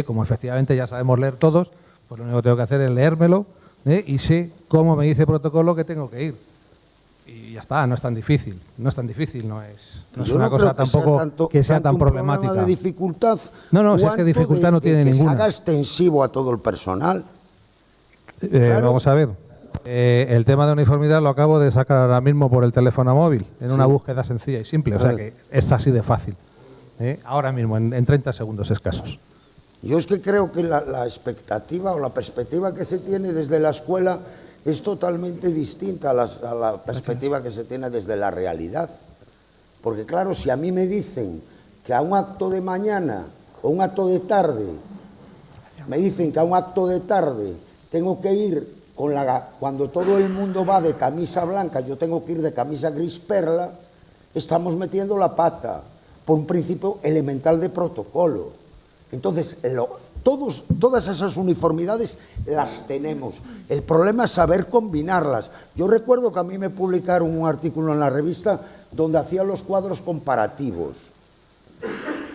Como efectivamente ya sabemos leer todos, pues lo único que tengo que hacer es leérmelo y sé cómo me dice protocolo que tengo que ir. Y ya está, no es tan difícil, no es una cosa tampoco que sea tan problemática. ¿De dificultad? No, si es que dificultad no tiene ninguna. Que se haga extensivo a todo el personal. Claro. Vamos a ver. El tema de uniformidad lo acabo de sacar ahora mismo por el teléfono móvil, en una búsqueda sencilla y simple, o sea que es así de fácil. Ahora mismo, en 30 segundos escasos. Yo es que creo que la expectativa o la perspectiva que se tiene desde la escuela es totalmente distinta a la perspectiva que se tiene desde la realidad. Porque claro, si a mí me dicen que a un acto de mañana o un acto de tarde, me dicen que a un acto de tarde tengo que ir cuando todo el mundo va de camisa blanca, yo tengo que ir de camisa gris perla, estamos metiendo la pata por un principio elemental de protocolo. Entonces, todas esas uniformidades las tenemos. El problema es saber combinarlas. Yo recuerdo que a mí me publicaron un artículo en la revista donde hacían los cuadros comparativos.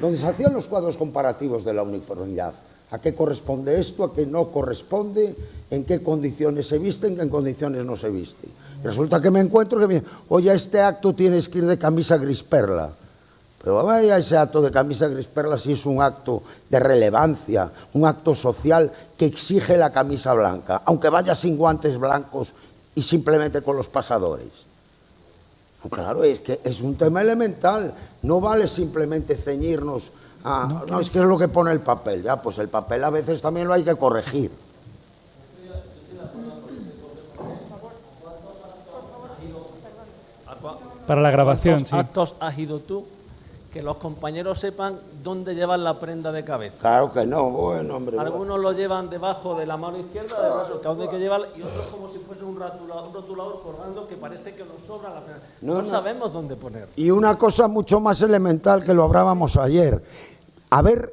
Donde se hacían los cuadros comparativos de la uniformidad. ¿A qué corresponde esto? ¿A qué no corresponde? ¿En qué condiciones se viste? ¿En qué condiciones no se viste? Y resulta que me encuentro que, oye, a este acto tienes que ir de camisa gris perla. Pero vaya, ese acto de camisa gris perla sí es un acto de relevancia, un acto social que exige la camisa blanca, aunque vaya sin guantes blancos y simplemente con los pasadores. Claro, es que es un tema elemental. No vale simplemente ceñirnos a... No, es que es lo que pone el papel. Ya, pues el papel a veces también lo hay que corregir. Para la grabación, ¿Cuántos actos has ido tú? Que los compañeros sepan dónde llevan la prenda de cabeza. Claro que no, bueno, hombre. Algunos lo llevan debajo de la mano izquierda, del brazo, que hay que llevar, y otros como si fuese un rotulador colgando que parece que nos sobra la prenda. No sabemos dónde poner. Y una cosa mucho más elemental que lo hablábamos ayer. A ver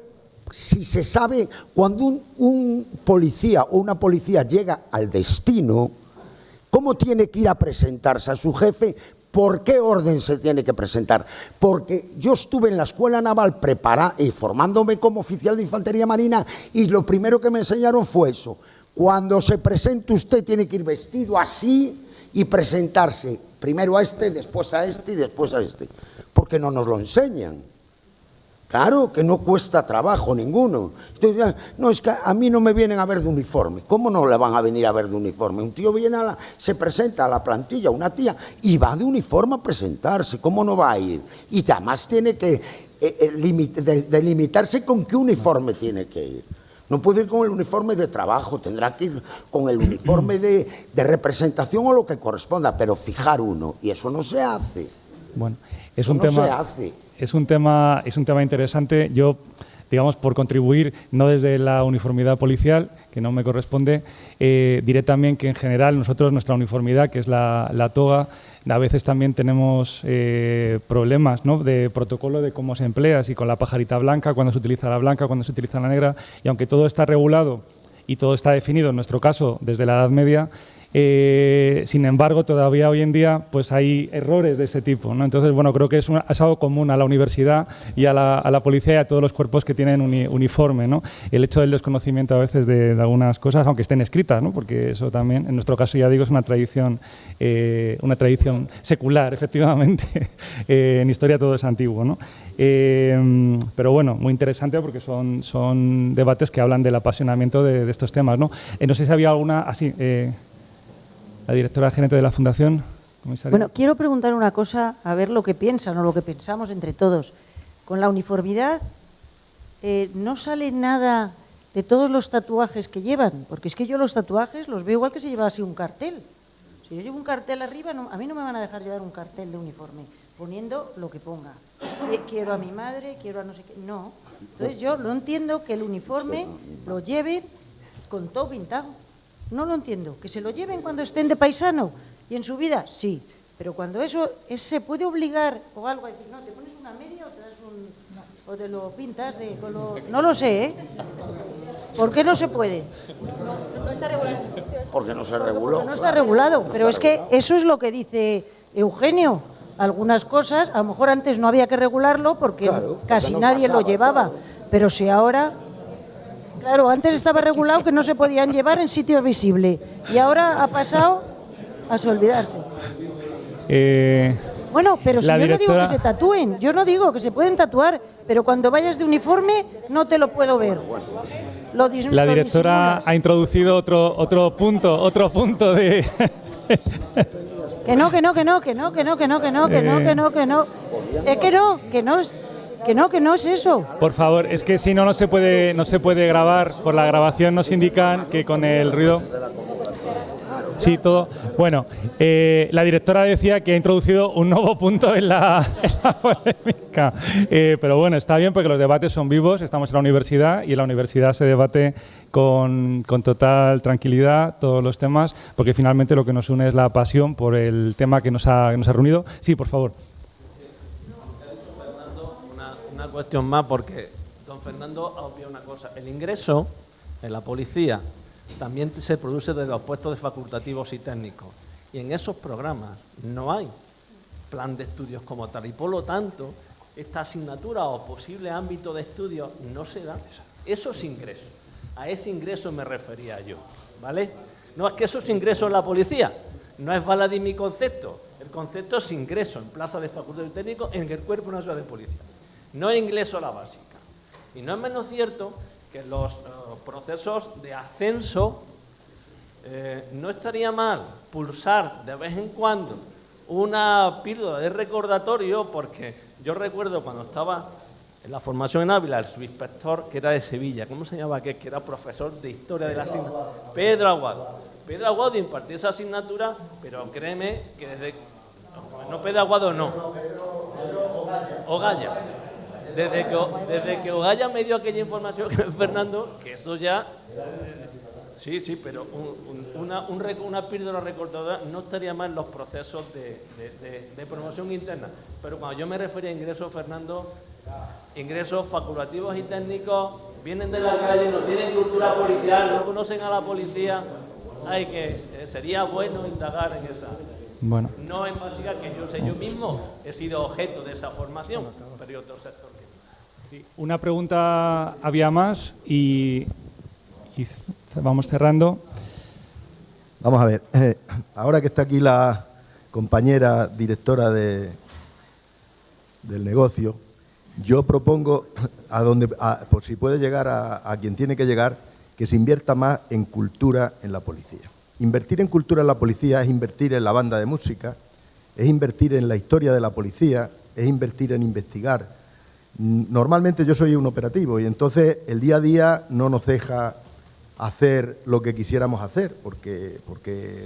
si se sabe, cuando un policía o una policía llega al destino, ¿cómo tiene que ir a presentarse a su jefe? ¿Por qué orden se tiene que presentar? Porque yo estuve en la Escuela Naval formándome como oficial de Infantería Marina y lo primero que me enseñaron fue eso. Cuando se presente usted tiene que ir vestido así y presentarse primero a este, después a este y después a este. Porque no nos lo enseñan. Claro que no cuesta trabajo ninguno. Entonces, no, es que a mí no me vienen a ver de uniforme. ¿Cómo no le van a venir a ver de uniforme? Un tío viene se presenta a la plantilla, una tía, y va de uniforme a presentarse. ¿Cómo no va a ir? Y además tiene que delimitarse con qué uniforme tiene que ir. No puede ir con el uniforme de trabajo, tendrá que ir con el uniforme de representación o lo que corresponda, pero fijar uno, y eso no se hace. Bueno, es un tema interesante. Yo, digamos, por contribuir, no desde la uniformidad policial, que no me corresponde, diré también que en general nuestra uniformidad, que es la toga, a veces también tenemos problemas, ¿no?, de protocolo de cómo se emplea, si con la pajarita blanca, cuando se utiliza la blanca, cuando se utiliza la negra, y aunque todo está regulado y todo está definido, en nuestro caso, desde la Edad Media, Sin embargo, todavía hoy en día pues hay errores de ese tipo, ¿no? Entonces, bueno, creo que es algo común a la universidad y a la policía y a todos los cuerpos que tienen uniforme, ¿no? El hecho del desconocimiento a veces de algunas cosas, aunque estén escritas, ¿no? Porque eso también, en nuestro caso, ya digo, es una tradición secular, efectivamente. En historia todo es antiguo, ¿no? Pero bueno, muy interesante porque son debates que hablan del apasionamiento de estos temas, ¿no? No sé si había alguna... Así, la directora gerente de la Fundación. Comisaria. Bueno, quiero preguntar una cosa, a ver lo que piensan o lo que pensamos entre todos. Con la uniformidad, ¿no sale nada de todos los tatuajes que llevan? Porque es que yo los tatuajes los veo igual que si llevase un cartel. Si yo llevo un cartel arriba, a mí no me van a dejar llevar un cartel de uniforme, poniendo lo que ponga. Quiero a mi madre, quiero a no sé qué. No. Entonces yo no entiendo que el uniforme lo lleven con todo pintado. No lo entiendo. ¿Que se lo lleven cuando estén de paisano y en su vida? Sí. Pero cuando eso se puede obligar o algo a decir, no, te pones una media o te das o te lo pintas de color... No lo sé, ¿eh? ¿Por qué no se puede? No está regulado. Porque no se reguló. Porque no está regulado. Pero es que eso es lo que dice Eugenio. Algunas cosas, a lo mejor antes no había que regularlo porque casi nadie lo llevaba. Pero si ahora... Claro, antes estaba regulado que no se podían llevar en sitio visible y ahora ha pasado a olvidarse. Bueno, pero si yo no digo que se tatúen, yo no digo que se pueden tatuar, pero cuando vayas de uniforme no te lo puedo ver. La directora ha introducido otro punto de... Que no. Que no es eso. Por favor, es que si no se puede grabar. Por la grabación nos indican que con el ruido... Sí, todo. Bueno, la directora decía que ha introducido un nuevo punto en la polémica. Pero bueno, está bien porque los debates son vivos, estamos en la universidad y en la universidad se debate con total tranquilidad todos los temas, porque finalmente lo que nos une es la pasión por el tema que nos ha reunido. Sí, por favor. Una cuestión más, porque don Fernando ha obviado una cosa. El ingreso en la policía también se produce desde los puestos de facultativos y técnicos. Y en esos programas no hay plan de estudios como tal. Y por lo tanto, esta asignatura o posible ámbito de estudio no se da. Eso es ingreso. A ese ingreso me refería yo, ¿vale? No es que eso es ingreso en la policía. No es baladí mi concepto. El concepto es ingreso en plaza de facultativo y técnico en el Cuerpo Nacional de Policía. No es ingreso a la básica. Y no es menos cierto que los procesos de ascenso no estaría mal pulsar de vez en cuando una píldora de recordatorio, porque yo recuerdo cuando estaba en la formación en Ávila, el subinspector que era de Sevilla, ¿cómo se llamaba aquel? Que era profesor de historia de la asignatura. Pedro Aguado. Pedro Aguado impartía esa asignatura, pero créeme que desde... No, Pedro Aguado no. Ogaya. Desde que Ogaya me dio aquella información, Fernando, que eso ya... Sí, pero una píldora recortadora no estaría mal en los procesos de promoción interna. Pero cuando yo me refería a ingresos, Fernando, ingresos facultativos y técnicos, vienen de la calle, no tienen cultura policial, no conocen a la policía, sería bueno indagar en esa... Bueno. No en básica, que yo sé, yo mismo he sido objeto de esa formación, pero hay otro sector que... Sí, una pregunta había más y vamos cerrando. Vamos a ver, ahora que está aquí la compañera directora del negocio, yo propongo, por si puede llegar a quien tiene que llegar, que se invierta más en cultura en la policía. Invertir en cultura en la policía es invertir en la banda de música, es invertir en la historia de la policía, es invertir en investigar. Normalmente yo soy un operativo y entonces el día a día no nos deja hacer lo que quisiéramos hacer, porque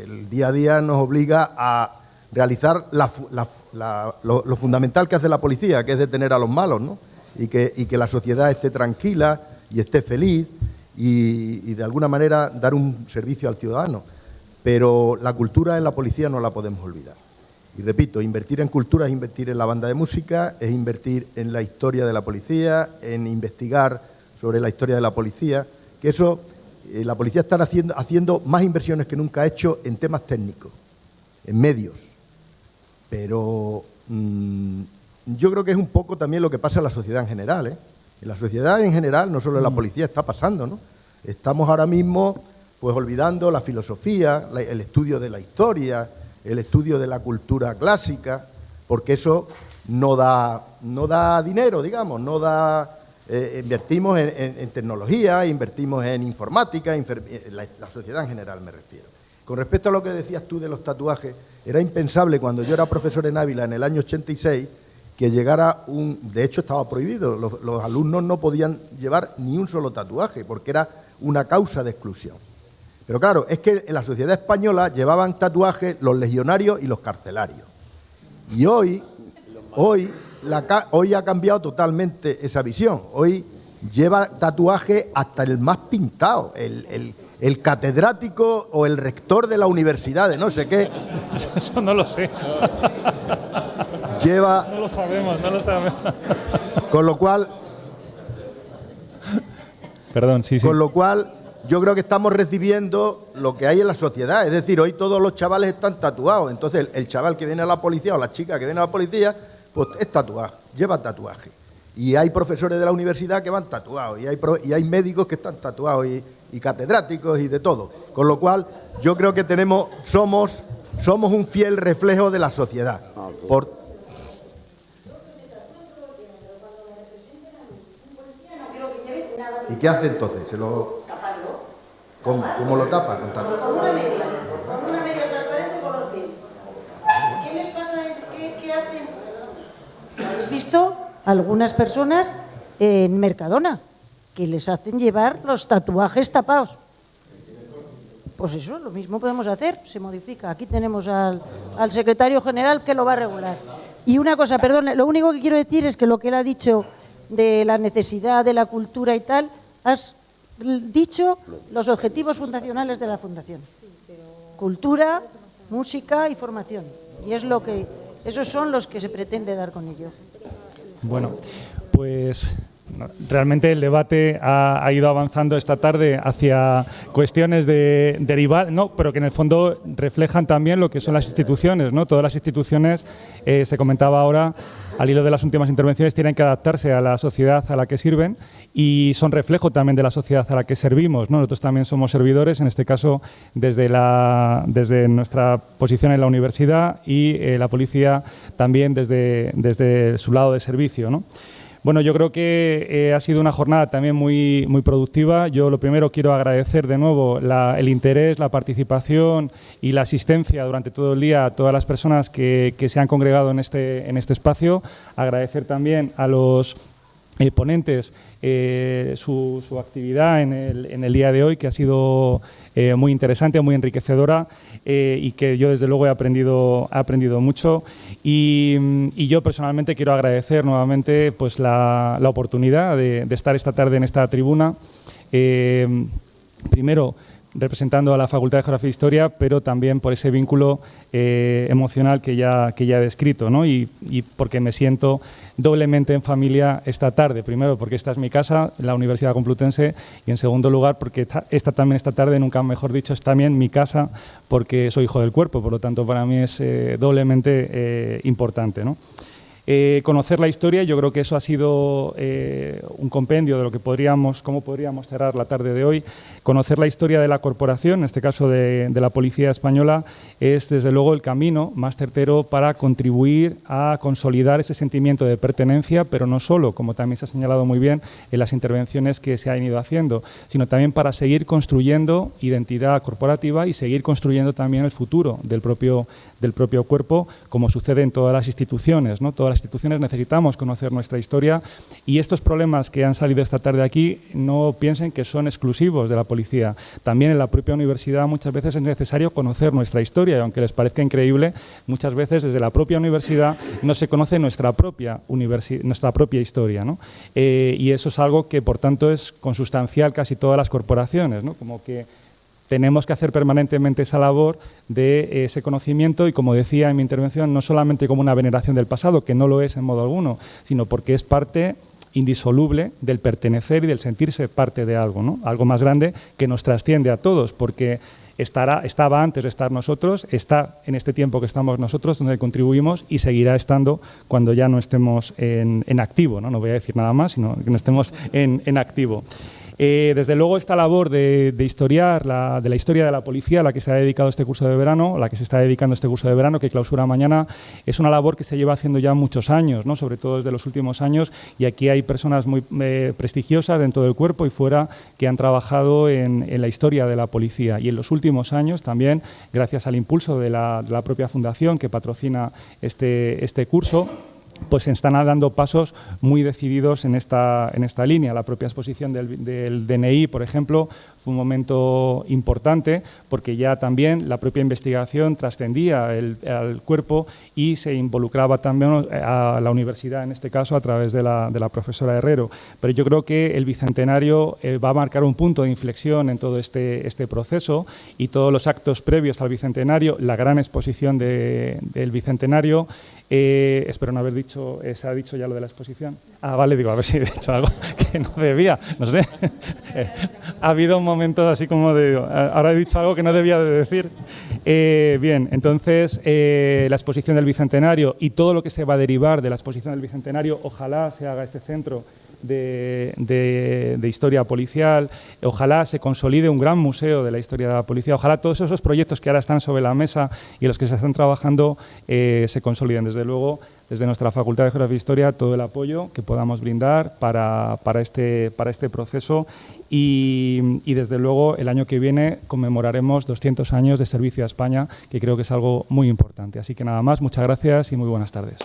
el día a día nos obliga a realizar lo fundamental que hace la policía, que es detener a los malos, ¿no? Y que la sociedad esté tranquila y esté feliz y de alguna manera dar un servicio al ciudadano. Pero la cultura en la policía no la podemos olvidar. Y repito, invertir en cultura es invertir en la banda de música, es invertir en la historia de la policía, en investigar sobre la historia de la policía, que eso la policía está haciendo más inversiones que nunca ha hecho en temas técnicos, en medios. Pero yo creo que es un poco también lo que pasa en la sociedad en general, ¿eh? En la sociedad en general, no solo en la policía, está pasando, ¿no? Estamos ahora mismo pues olvidando la filosofía, el estudio de la historia, el estudio de la cultura clásica, porque eso no da dinero, digamos, no da... invertimos en tecnología, invertimos en informática, la sociedad en general me refiero. Con respecto a lo que decías tú de los tatuajes, era impensable cuando yo era profesor en Ávila en el año 86 que llegara de hecho estaba prohibido, los alumnos no podían llevar ni un solo tatuaje porque era una causa de exclusión. Pero claro, es que en la sociedad española llevaban tatuajes los legionarios y los carcelarios. Y hoy ha cambiado totalmente esa visión. Hoy lleva tatuaje hasta el más pintado, el catedrático o el rector de la universidad de no sé qué. Eso no lo sé. No lo sabemos. Con lo cual... Perdón, sí. Con lo cual, yo creo que estamos recibiendo lo que hay en la sociedad. Es decir, hoy todos los chavales están tatuados. Entonces, el chaval que viene a la policía o la chica que viene a la policía, pues es tatuaje, lleva tatuaje. Y hay profesores de la universidad que van tatuados. Y hay médicos que están tatuados y catedráticos y de todo. Con lo cual, yo creo que somos un fiel reflejo de la sociedad. ¿Y qué hace entonces? ¿Cómo lo tapa? Con una media transparente color piel. ¿Qué les pasa? ¿Qué hacen? ¿Habéis visto algunas personas en Mercadona que les hacen llevar los tatuajes tapados? Pues eso, lo mismo podemos hacer, se modifica. Aquí tenemos al secretario general que lo va a regular. Y una cosa, perdón, lo único que quiero decir es que lo que él ha dicho de la necesidad de la cultura y tal, has dicho los objetivos fundacionales de la Fundación. Cultura, música y formación. Y esos son los que se pretende dar con ello. Bueno, pues realmente el debate ha ido avanzando esta tarde hacia cuestiones derivadas, pero que en el fondo reflejan también lo que son las instituciones, ¿no? Todas las instituciones, se comentaba ahora, al hilo de las últimas intervenciones, tienen que adaptarse a la sociedad a la que sirven y son reflejo también de la sociedad a la que servimos, ¿no? Nosotros también somos servidores, en este caso desde nuestra posición en la universidad y la policía también desde su lado de servicio, ¿no? Bueno, yo creo que ha sido una jornada también muy, muy productiva. Yo lo primero quiero agradecer de nuevo el interés, la participación y la asistencia durante todo el día a todas las personas que se han congregado en este espacio. Agradecer también a los ponentes su actividad en el día de hoy, que ha sido muy interesante, muy enriquecedora y que yo desde luego he aprendido mucho. Y yo personalmente quiero agradecer nuevamente pues, la oportunidad de estar esta tarde en esta tribuna. Primero, representando a la Facultad de Geografía e Historia, pero también por ese vínculo emocional que ya he descrito, ¿no? Y porque me siento doblemente en familia esta tarde. Primero, porque esta es mi casa, la Universidad Complutense, y en segundo lugar, porque esta tarde, nunca mejor dicho, es también mi casa, porque soy hijo del cuerpo, por lo tanto, para mí es doblemente importante, ¿no? Conocer la historia, yo creo que eso ha sido un compendio de lo que cómo podríamos cerrar la tarde de hoy. Conocer la historia de la corporación, en este caso de la Policía Española, es desde luego el camino más certero para contribuir a consolidar ese sentimiento de pertenencia, pero no solo, como también se ha señalado muy bien en las intervenciones que se han ido haciendo, sino también para seguir construyendo identidad corporativa y seguir construyendo también el futuro del propio cuerpo, como sucede en todas las instituciones, ¿no? Todas las instituciones necesitamos conocer nuestra historia y estos problemas que han salido esta tarde aquí no piensen que son exclusivos de la policía. También en la propia universidad muchas veces es necesario conocer nuestra historia y aunque les parezca increíble, muchas veces desde la propia universidad no se conoce nuestra propia historia, ¿no? Y eso es algo que por tanto es consustancial casi todas las corporaciones, ¿no? Como que tenemos que hacer permanentemente esa labor de ese conocimiento y, como decía en mi intervención, no solamente como una veneración del pasado, que no lo es en modo alguno, sino porque es parte indisoluble del pertenecer y del sentirse parte de algo, ¿no? Algo más grande que nos trasciende a todos, porque estaba antes de estar nosotros, está en este tiempo que estamos nosotros, donde contribuimos, y seguirá estando cuando ya no estemos en activo, ¿no? No voy a decir nada más, sino que no estemos en activo. Desde luego, esta labor de historiar, de la historia de la policía, a la que se ha dedicado este curso de verano, a la que se está dedicando este curso de verano, que clausura mañana, es una labor que se lleva haciendo ya muchos años, ¿no? Sobre todo desde los últimos años, y aquí hay personas muy prestigiosas dentro del cuerpo y fuera que han trabajado en la historia de la policía. Y en los últimos años también, gracias al impulso de la propia fundación que patrocina este curso, pues se están dando pasos muy decididos en esta línea. La propia exposición del DNI, por ejemplo, fue un momento importante porque ya también la propia investigación trascendía al cuerpo y se involucraba también a la universidad, en este caso, a través de la profesora Herrero. Pero yo creo que el Bicentenario va a marcar un punto de inflexión en todo este proceso, y todos los actos previos al Bicentenario, la gran exposición del Bicentenario. Espero no haber dicho, ¿se ha dicho ya lo de la exposición? Ah, vale, digo, a ver si he dicho algo que no debía, no sé. Ha habido un momento así como de, ahora he dicho algo que no debía de decir. Bien, entonces, la exposición del Bicentenario y todo lo que se va a derivar de la exposición del Bicentenario, ojalá se haga ese centro de historia policial, ojalá se consolide un gran museo de la historia de la policía, ojalá todos esos proyectos que ahora están sobre la mesa y los que se están trabajando se consoliden. Desde luego, desde nuestra Facultad de Geografía e Historia, todo el apoyo que podamos brindar para este proceso, y desde luego el año que viene conmemoraremos 200 años de servicio a España, que creo que es algo muy importante. Así que nada más, muchas gracias y muy buenas tardes.